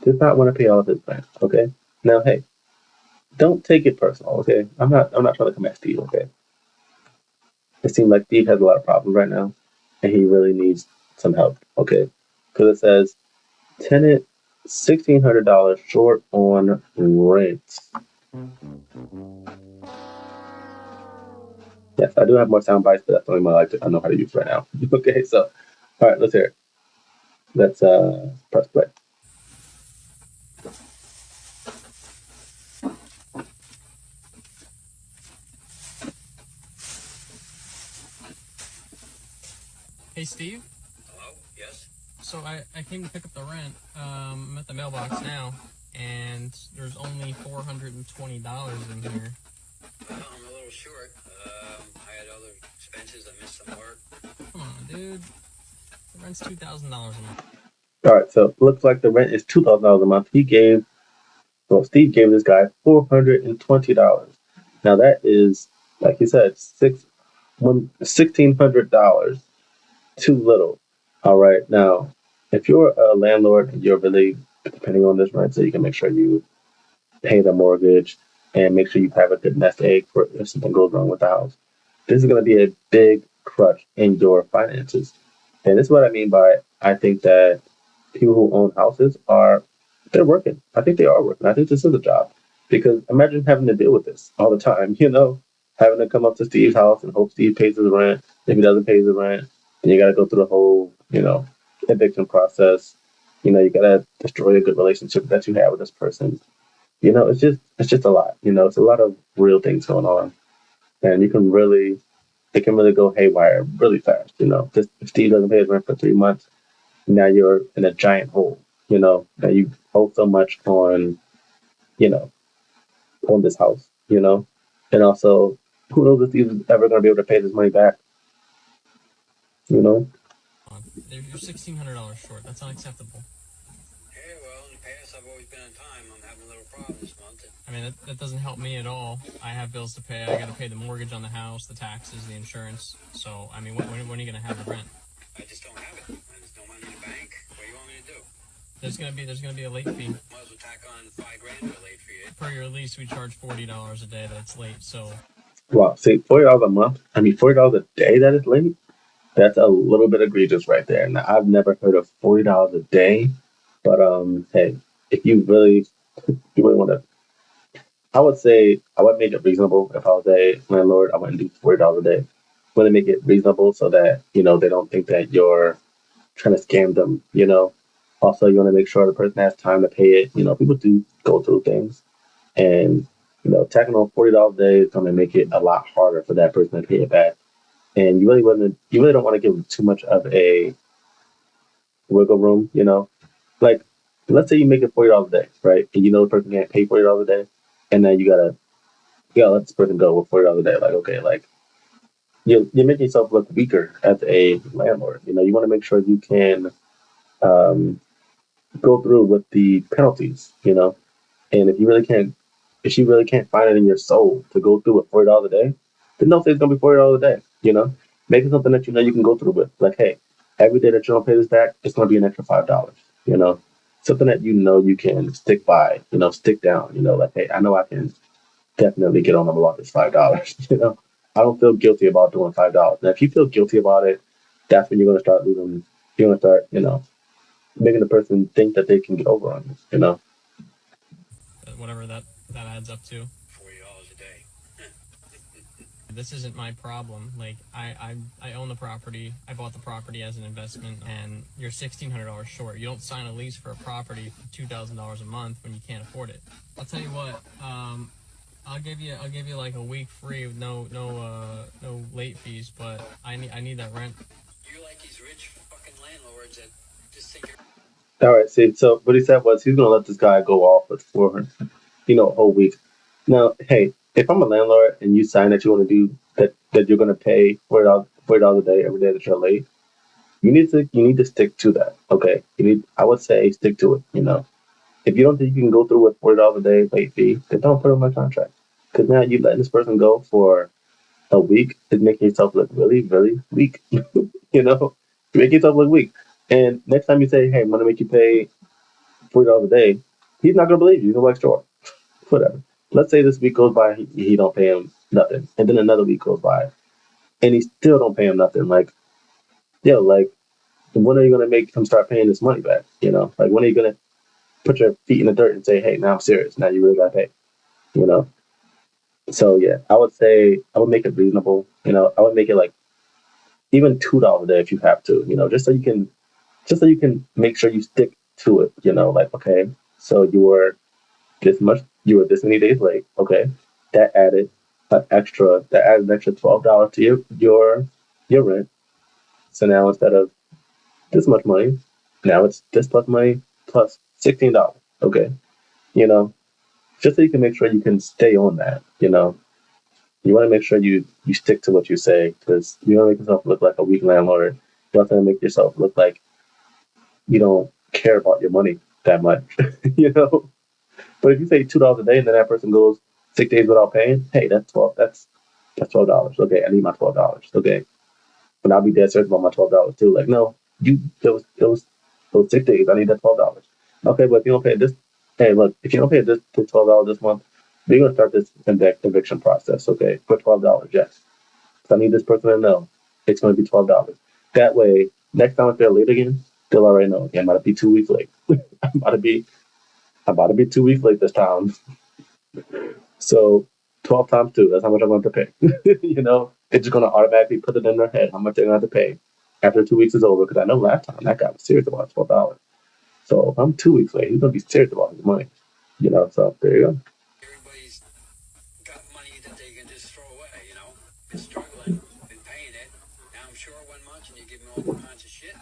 does not want to pay all of his rent. Okay, now hey, don't take it personal. Okay, I'm not trying to come at Steve. Okay, it seems like Steve has a lot of problems right now, and he really needs some help. Okay, because it says tenant $1,600 short on rent. Yes, I do have more sound bites, but that's the only one I know how to use right now. Okay, so all right, let's hear it. Let's press play. Hey, Steve? Hello? Yes? So I came to pick up the rent. I'm at the mailbox now, and there's only $420 in here. Well, I'm a little short. I had other expenses. I missed some work. Come on, dude. The rent's $2,000 a month. All right, so it looks like the rent is $2,000 a month. Steve gave this guy $420. Now that is, like he said, $1,600 too little. All right, now if you're a landlord and you're really depending on this rent, so you can make sure you pay the mortgage and make sure you have a good nest egg for if something goes wrong with the house. This is going to be a big crutch in your finances, and this is what I mean by I think that people who own houses they're working. I think they are working. I think this is a job because imagine having to deal with this all the time. Having to come up to Steve's house and hope Steve pays his rent. If he doesn't pay his rent, then you got to go through the whole eviction process. You got to destroy a good relationship that you have with this person. It's just a lot. It's a lot of real things going on, and it can really go haywire really fast. Just if Steve doesn't pay his rent for 3 months, now you're in a giant hole. Now you owe so much you know, on this house. And also, who knows if he's ever going to be able to pay this money back, you know? You're $1,600 short. That's unacceptable. Yeah, well, in the past, I've always been on time. I'm having a little problem this month. I mean, that doesn't help me at all. I have bills to pay. I got to pay the mortgage on the house, the taxes, the insurance. So, I mean, when are you going to have the rent? I just don't have it. There's no money in the bank. What do you want me to do? There's gonna be a late fee. Might as well tack on $5,000 for a late fee. Per your lease, we charge $40 a day that it's late. So, Wow, see, $40 a month. I mean, $40 a day that is late. That's a little bit egregious right there. Now, I've never heard of $40 a day, but hey, if you really want to, I would say I would make it reasonable. If I was a landlord, I wouldn't do $40 a day. I want to make it reasonable so that they don't think that you're trying to scam them. Also, you want to make sure the person has time to pay it. People do go through things, and tacking on $40 a day is going to make it a lot harder for that person to pay it back. And you really don't want to give them too much of a wiggle room. Like let's say you make it $40 a day, right? And the person can't pay $40 a day, and then you gotta let this person go with $40 a day. Like okay, like you're making yourself look weaker as a landlord. You want to make sure you can um, go through with the penalties. And if you really can't find it in your soul to go through with $40 a day, then don't say it's gonna be $40 a day. Make it something that you can go through with. Like, hey, every day that you don't pay this back, it's gonna be an extra $5. You know, something that you know you can stick by, stick down, like, hey, I know I can definitely get on them about this $5. I don't feel guilty about doing $5. Now, if you feel guilty about it, that's when you're gonna start losing. You're gonna start, making the person think that they can get over on you. Whatever that adds up to. $40 a day. This isn't my problem. Like I own the property. I bought the property as an investment, and you're $1,600 short. You don't sign a lease for a property for $2,000 a month when you can't afford it. I'll tell you what. I'll give you like a week free with no late fees, but I need that rent. You like these rich fucking landlords that just think All right, see, so what he said was he's gonna let this guy go off for a whole week. Now, hey, if I'm a landlord and you sign that you want to do that you're gonna pay $40 a day every day that you're late, you need to stick to that. Okay, I would say stick to it. If you don't think you can go through with $40 a day late fee, then don't put it on my contract. Because now you letting this person go for a week is making yourself look really, really weak. You make yourself look weak. And next time you say, "Hey, I'm gonna make you pay $40 a day," he's not gonna believe you. He's gonna be like, "Sure, whatever." Let's say this week goes by, he don't pay him nothing, and then another week goes by, and he still don't pay him nothing. Like, yo, like, when are you gonna make him start paying this money back? Like, when are you gonna put your feet in the dirt and say, "Hey, now I'm serious. Now you really gotta pay." You know. So yeah, I would say I would make it reasonable. I would make it like even $2 a day if you have to. Just so you can make sure you stick to it. Like, okay, so you were this many days late. Okay, that added an extra $12 to your rent. So now instead of this much money, now it's this much money plus $16. Okay, you know, just so you can make sure you can stay on that. You want to make sure you stick to what you say because you don't make yourself look like a weak landlord. You also make yourself look like you don't care about your money that much. you know. But if you say $2 a day and then that person goes 6 days without paying, hey, that's 12. That's $12. Okay, I need my $12. Okay, but I'll be dead certain about my $12 too. Like, no, those 6 days. I need that $12. Okay, but if you don't pay this, hey, look, if you don't pay this $12 this month, we're gonna start this eviction process. Okay, for $12, yes. So I need this person to know it's gonna be $12. That way, next time if they're late again, they'll already know. Okay, I'm about to be 2 weeks late. I'm about to be I'm about to be 2 weeks late this time. So 12 times two, that's how much I'm going to pay. It's just going to automatically put it in their head how much they're going to have to pay after 2 weeks is over. Because I know last time that guy was serious about $12. So if I'm 2 weeks late, he's going to be serious about his money. So there you go. everybody's got money that they can just throw away. Been struggling, been paying it. Now I'm short 1 month and you give me all kinds of shit.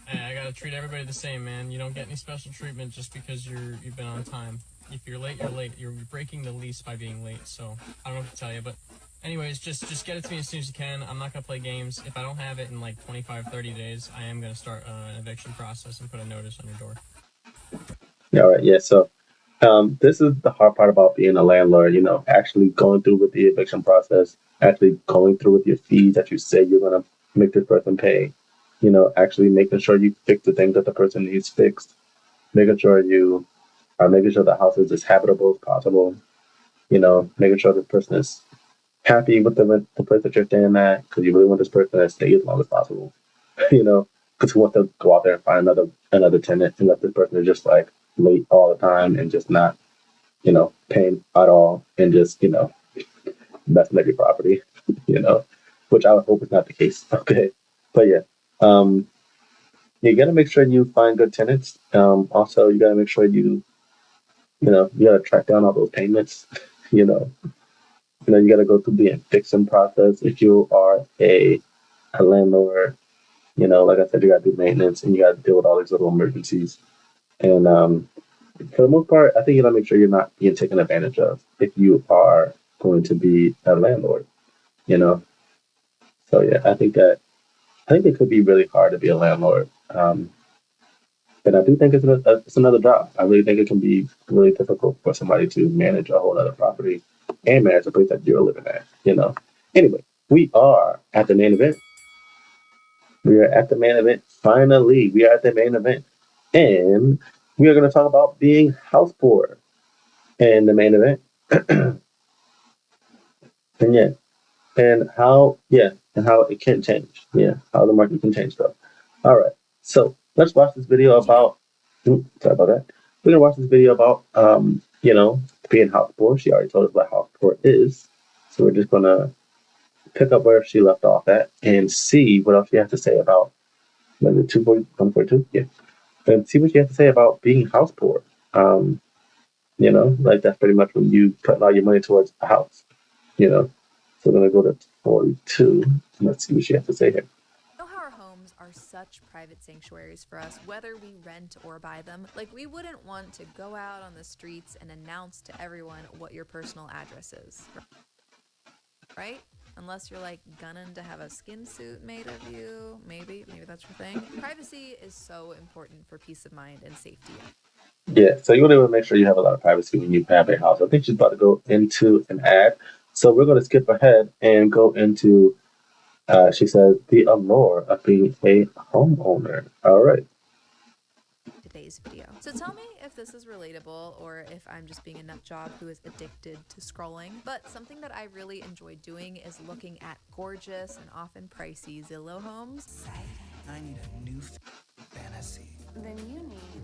Hey, I gotta treat everybody the same, man. You don't get any special treatment just because you've been on time. If you're late, you're late. You're breaking the lease by being late. So I don't know what to tell you, but anyways, just get it to me as soon as you can. I'm not gonna play games. If I don't have it in like 25, 30 days, I am gonna start an eviction process and put a notice on your door. Yeah, all right. Yeah. So this is the hard part about being a landlord, actually going through with the eviction process, actually going through with your fees that you say you're going to make this person pay, actually making sure you fix the things that the person needs fixed, making sure you are making sure the house is as habitable as possible, making sure this person is happy with the place that you're staying at because you really want this person to stay as long as possible, because who wants to go out there and find another tenant and let this person is just like late all the time and just not paying at all and just, messing up your property, you know, which I would hope is not the case. Okay. But yeah, um, you got to make sure you find good tenants. Also, you got to make sure you got to track down all those payments, you know, you got to go through the eviction process. If you are a landlord, like I said, you got to do maintenance and you got to deal with all these little emergencies. And for the most part, I think you got to make sure you're not being taken advantage of if you are going to be a landlord, you know. So yeah, I think it could be really hard to be a landlord. And I do think it's another job. I really think it can be really difficult for somebody to manage a whole other property and manage the place that you're living at. Anyway, we are at the main event. We are at the main event. Finally, we are at the main event. And we are going to talk about being house poor in the main event. And yeah, and how it can change. Yeah, how the market can change stuff. All right, so let's watch this video about. Sorry about that. We're gonna watch this video about being house poor. She already told us what house poor is, so we're just gonna pick up where she left off at and see what else she has to say about the 24142. Yeah, and see what she has to say about being house poor. Um, like that's pretty much when you put all your money towards a house. You know, so we're gonna go to 42. Let's see what she has to say here. Know how our homes are such private sanctuaries for us, whether we rent or buy them? Like, we wouldn't want to go out on the streets and announce to everyone what your personal address is, right? Unless you're like gunning to have a skin suit made of you. Maybe that's your thing. Privacy is so important for peace of mind and safety. Yeah, so you want to make sure you have a lot of privacy when you have a house. I think she's about to go into an ad, so we're going to skip ahead and go into. She says the allure of being a homeowner. All right. Today's video. So tell me if this is relatable or if I'm just being a nut job who is addicted to scrolling. But something that I really enjoy doing is looking at gorgeous and often pricey Zillow homes. I need a new fantasy. Then you need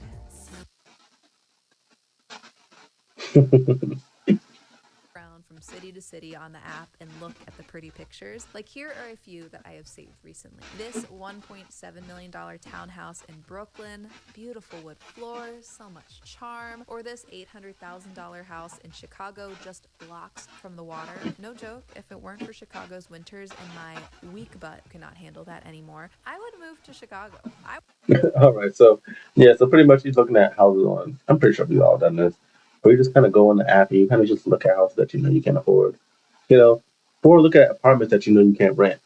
Around from city to city on the app and look at the pretty pictures. Like, here are a few that I have saved recently. This $1.7 million townhouse in Brooklyn, beautiful wood floors, so much charm. Or this $800,000 house in Chicago, just blocks from the water. No joke, if it weren't for Chicago's winters and my weak butt could not handle that anymore, I would move to Chicago. All right. So so pretty much she's looking at houses on. I'm pretty sure we've all done this. Where you just kind of go on the app and you kind of just look at houses that you can't afford. You know, or look at apartments that you can't rent.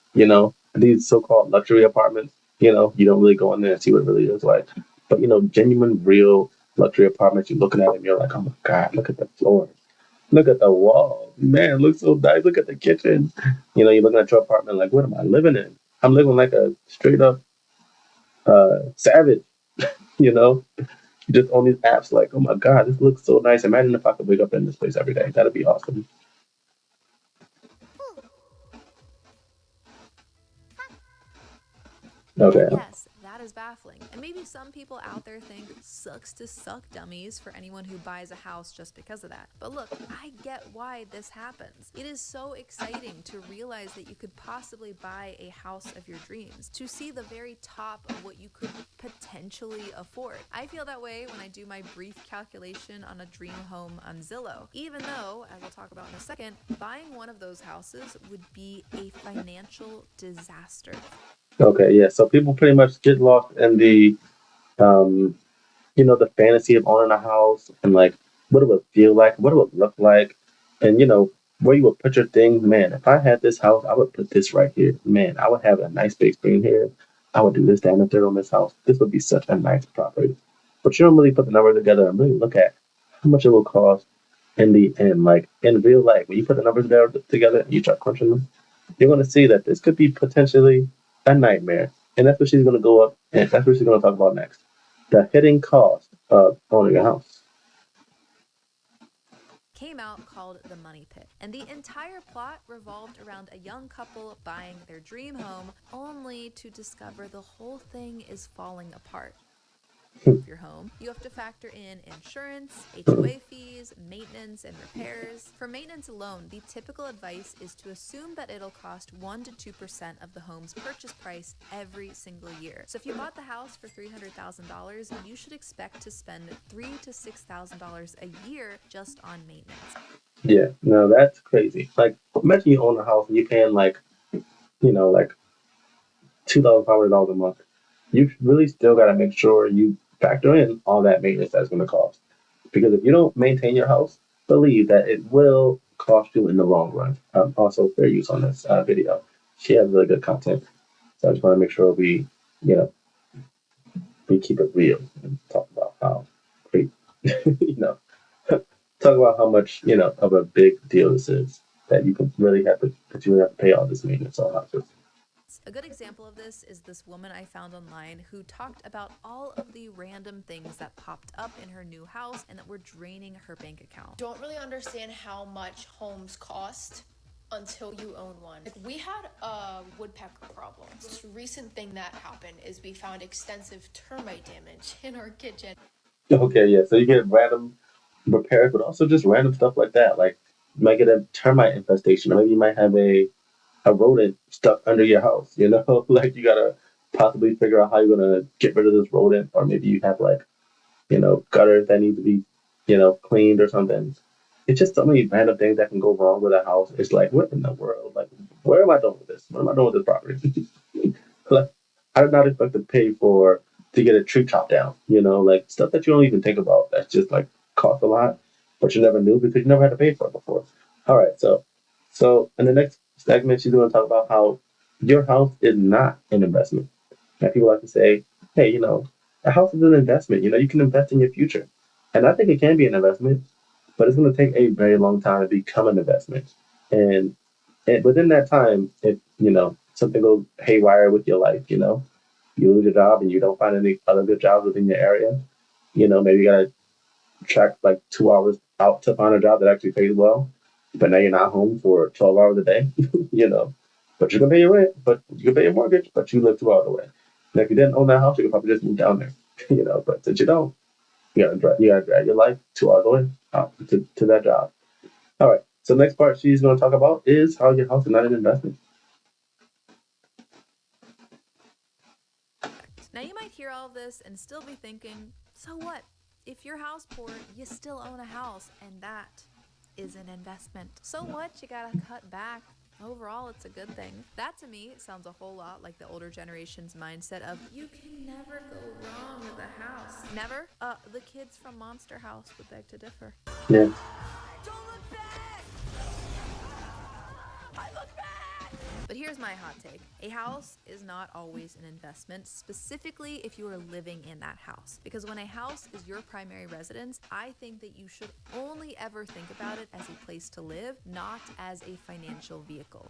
These so-called luxury apartments. You don't really go in there and see what it really is like. But genuine, real luxury apartments. You're looking at them, you're like, oh my god, look at the floors, look at the walls, man, it looks so nice. Look at the kitchen. You're looking at your apartment like, what am I living in? I'm living like a straight up savage. You know, just on these apps, like, oh my god, this looks so nice. Imagine if I could wake up in this place every day. That'd be awesome. Okay. Yes, that is baffling. And maybe some people out there think sucks to suck dummies for anyone who buys a house just because of that. But look, I get why this happens. It is so exciting to realize that you could possibly buy a house of your dreams, to see the very top of what you could potentially afford. I feel that way when I do my brief calculation on a dream home on Zillow, even though, as I'll talk about in a second, buying one of those houses would be a financial disaster. Okay, yeah. So people pretty much get lost in um, the fantasy of owning a house and like what it would feel like, what it would look like, and where you would put your things. Man, if I had this house, I would put this right here. Man, I would have a nice big screen here. I would do this, that, and the third on this house. This would be such a nice property. But you don't really put the numbers together and really look at how much it will cost in the end. Like in real life, when you put the numbers together and you start crunching them, you're going to see that this could be potentially a nightmare. And that's what she's going to go up, and that's what she's going to talk about next. The hidden cost of owning a house. Came out called The Money Pit, and the entire plot revolved around a young couple buying their dream home only to discover the whole thing is falling apart. Your home, you have to factor in insurance, HOA fees, maintenance, and repairs. For maintenance alone, the typical advice is to assume that it'll cost 1 to 2% of the home's purchase price every single year. So if you bought the house for $300,000, you should expect to spend $3,000 to $6,000 a year just on maintenance. Yeah, no, that's crazy. Like, imagine you own a house and you're paying like $2,500 a month. You really still got to make sure you factor in all that maintenance that's going to cost. Because if you don't maintain your house, believe that it will cost you in the long run. Also, fair use on this video. She has really good content, so I just want to make sure you know, we keep it real and talk about how great, you know, talk about how much of a big deal this is that you can really have to that you have to pay all this maintenance on houses. house. A good example of this is this woman I found online who talked about all of the random things that popped up in her new house and that were draining her bank account. Don't really understand how much homes cost until you own one. Like, we had a woodpecker problem. This recent thing that happened is we found extensive termite damage in our kitchen. Okay, yeah. So you get random repairs, but also just random stuff like that. Like you might get a termite infestation, or maybe you might have a rodent stuck under your house. You know, like you gotta possibly figure out how you're gonna get rid of this rodent, or maybe you have like gutters that need to be cleaned or something. It's just so many random things that can go wrong with a house. It's like, what in the world? Like, where am I going with this? What am I doing with this property? Like, I did not expect to pay for to get a tree chopped down. Like stuff that you don't even think about. That's just like cost a lot, but you never knew because you never had to pay for it before. All right, so in the next segment, she's going to talk about how your house is not an investment. And people like to say, hey, a house is an investment. You can invest in your future, and I think it can be an investment, but it's going to take a very long time to become an investment. And within that time, if something goes haywire with your life, you lose your job and you don't find any other good jobs within your area. Maybe you gotta track like 2 hours out to find a job that actually pays well, but now you're not home for 12 hours a day. you know, but you can pay your rent, but you can pay your mortgage, but you live 2 hours away. And if you didn't own that house, you could probably just move down there. But since you don't, you gotta drag your life 2 hours away out to that job. All right. So next part she's going to talk about is how your house is not an investment. Now, you might hear all of this and still be thinking, so what? If you're house poor, you still own a house, and that is an investment. So what? You gotta cut back. Overall, it's a good thing. That to me sounds a whole lot like the older generation's mindset of, you can never go wrong with a house. Never? The kids from Monster House would beg to differ. Yeah. But here's my hot take. A house is not always an investment, specifically if you are living in that house. Because when a house is your primary residence, I think that you should only ever think about it as a place to live, not as a financial vehicle.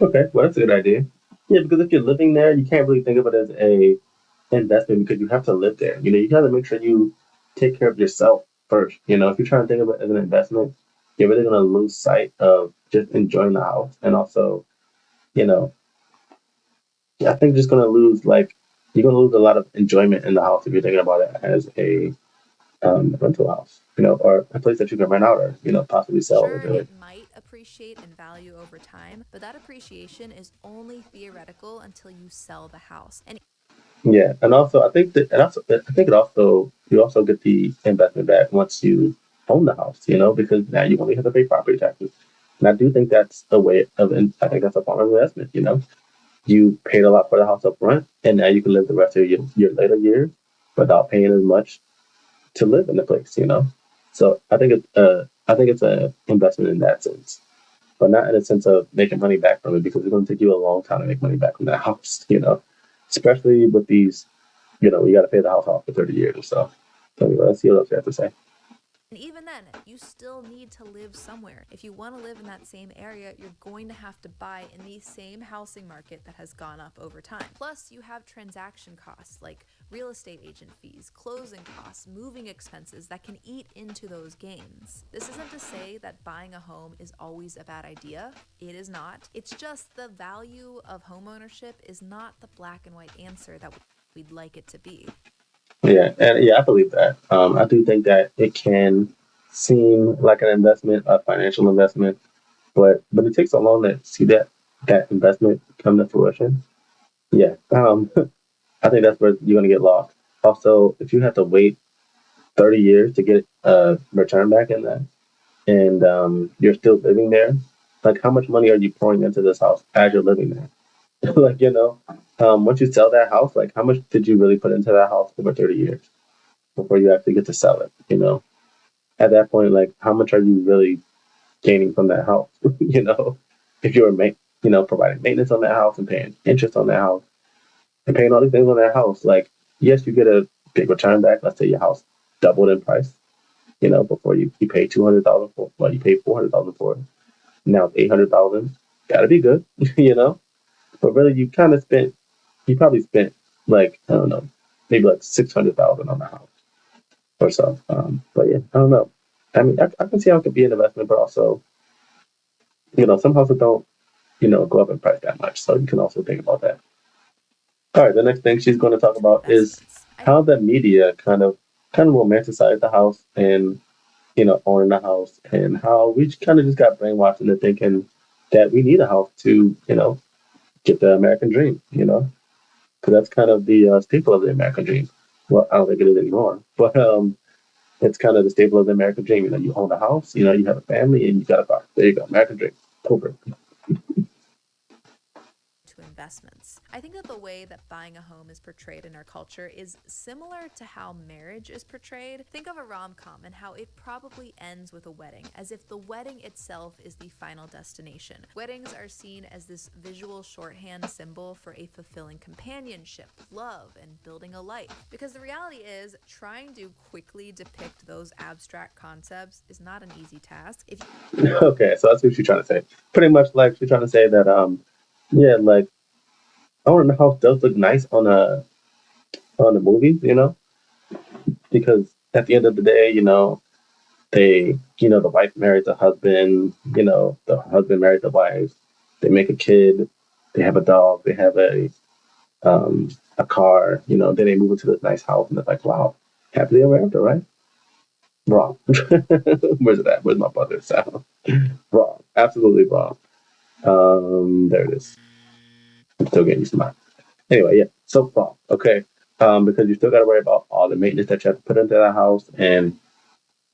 Okay, well that's a good idea. Yeah, because if you're living there, you can't really think of it as a investment because you have to live there. You got to make sure you take care of yourself first. If you're trying to think of it as an investment, you're really going to lose sight of just enjoying the house. And also, you know, I think just going to lose, like, you're going to lose a lot of enjoyment in the house if you're thinking about it as a rental house, or a place that you can rent out or, possibly sell Sure, or do it. it might appreciate in value over time, but that appreciation is only theoretical until you sell the house. And Yeah, and also I think it also you also get the investment back once you own the house, because now you only have to pay property taxes. And I do think that's a way of, I think that's a form of investment. You paid a lot for the house up front, and now you can live the rest of your later years without paying as much to live in the place. So I think it's a investment in that sense, but not in a sense of making money back from it because it's going to take you a long time to make money back from that house. Especially with these you got to pay the house off for 30 years or so. So anyway, let's see what else you have to say. even then, you still need to live somewhere. If you want to live in that same area, you're going to have to buy in the same housing market that has gone up over time. Plus, you have transaction costs like real estate agent fees, closing costs, moving expenses that can eat into those gains. This isn't to say that buying a home is always a bad idea. It is not. It's just the value of homeownership is not the black and white answer that we'd like it to be. Yeah, and yeah, I believe that. I do think that it can seem like an investment, a financial investment, but it takes so long to see that investment come to fruition. Yeah, I think that's where you're gonna get lost. Also, if you have to wait 30 years to get a return back in that, and you're still living there, like how much money are you pouring into this house as you're living there? Like, once you sell that house, like how much did you really put into that house over 30 years before you actually get to sell it? At that point, like how much are you really gaining from that house? If you're providing maintenance on that house and paying interest on that house and paying all these things on that house, like yes, you get a big return back. Let's say your house doubled in price, before you paid 200,000 for, well, you paid 400,000 for it. Now it's 800,000. Gotta be good, you know. but really you probably spent like, I don't know, maybe like 600,000 on the house or so. But yeah, I don't know. I mean, I can see how it could be an investment, but also, some houses don't, go up in price that much. So you can also think about that. All right, the next thing she's going to talk about is how the media kind of romanticized the house and owning the house, and how we kind of just got brainwashed into thinking that we need a house to get the American dream. Because that's kind of the staple of the American dream. Well, I don't think it is anymore, but it's kind of the staple of the American dream. You own a house, you have a family, and you got a car. There you go, American dream. Over. To investments. I think that the way that buying a home is portrayed in our culture is similar to how marriage is portrayed. Think of a rom-com and how it probably ends with a wedding, as if the wedding itself is the final destination. Weddings are seen as this visual shorthand symbol for a fulfilling companionship, love, and building a life. Because the reality is, trying to quickly depict those abstract concepts is not an easy task. Okay, so that's what she's trying to say. Pretty much like she's trying to say that, yeah, like owning the house does look nice on the movie, because at the end of the day, the wife marries the husband, the husband marries the wife, they make a kid, they have a dog, they have a car, then they move into this nice house, and it's like, wow, happily ever after, right? Wrong. Where's it at? Where's my buzzer sound? Wrong. Absolutely wrong. There it is. I'm still getting used to mine. Anyway, yeah. So wrong. Okay. Because you still got to worry about all the maintenance that you have to put into that house, and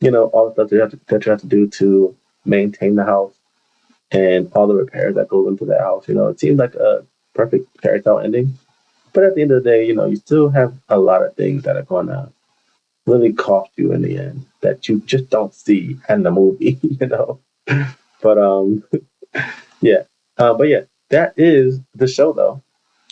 all the stuff that you have to do to maintain the house, and all the repairs that goes into that house. It seems like a perfect fairy tale ending, but at the end of the day, you still have a lot of things that are gonna really cost you in the end that you just don't see in the movie. But yeah. But yeah, that is the show though.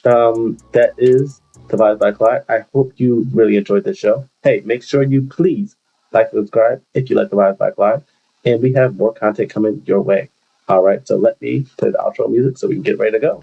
That is the Vibes by Clyde. I hope you really enjoyed the show. Hey, make sure you please like and subscribe if you like the Vibes by Clyde. And we have more content coming your way. All right, so let me play the outro music so we can get ready to go.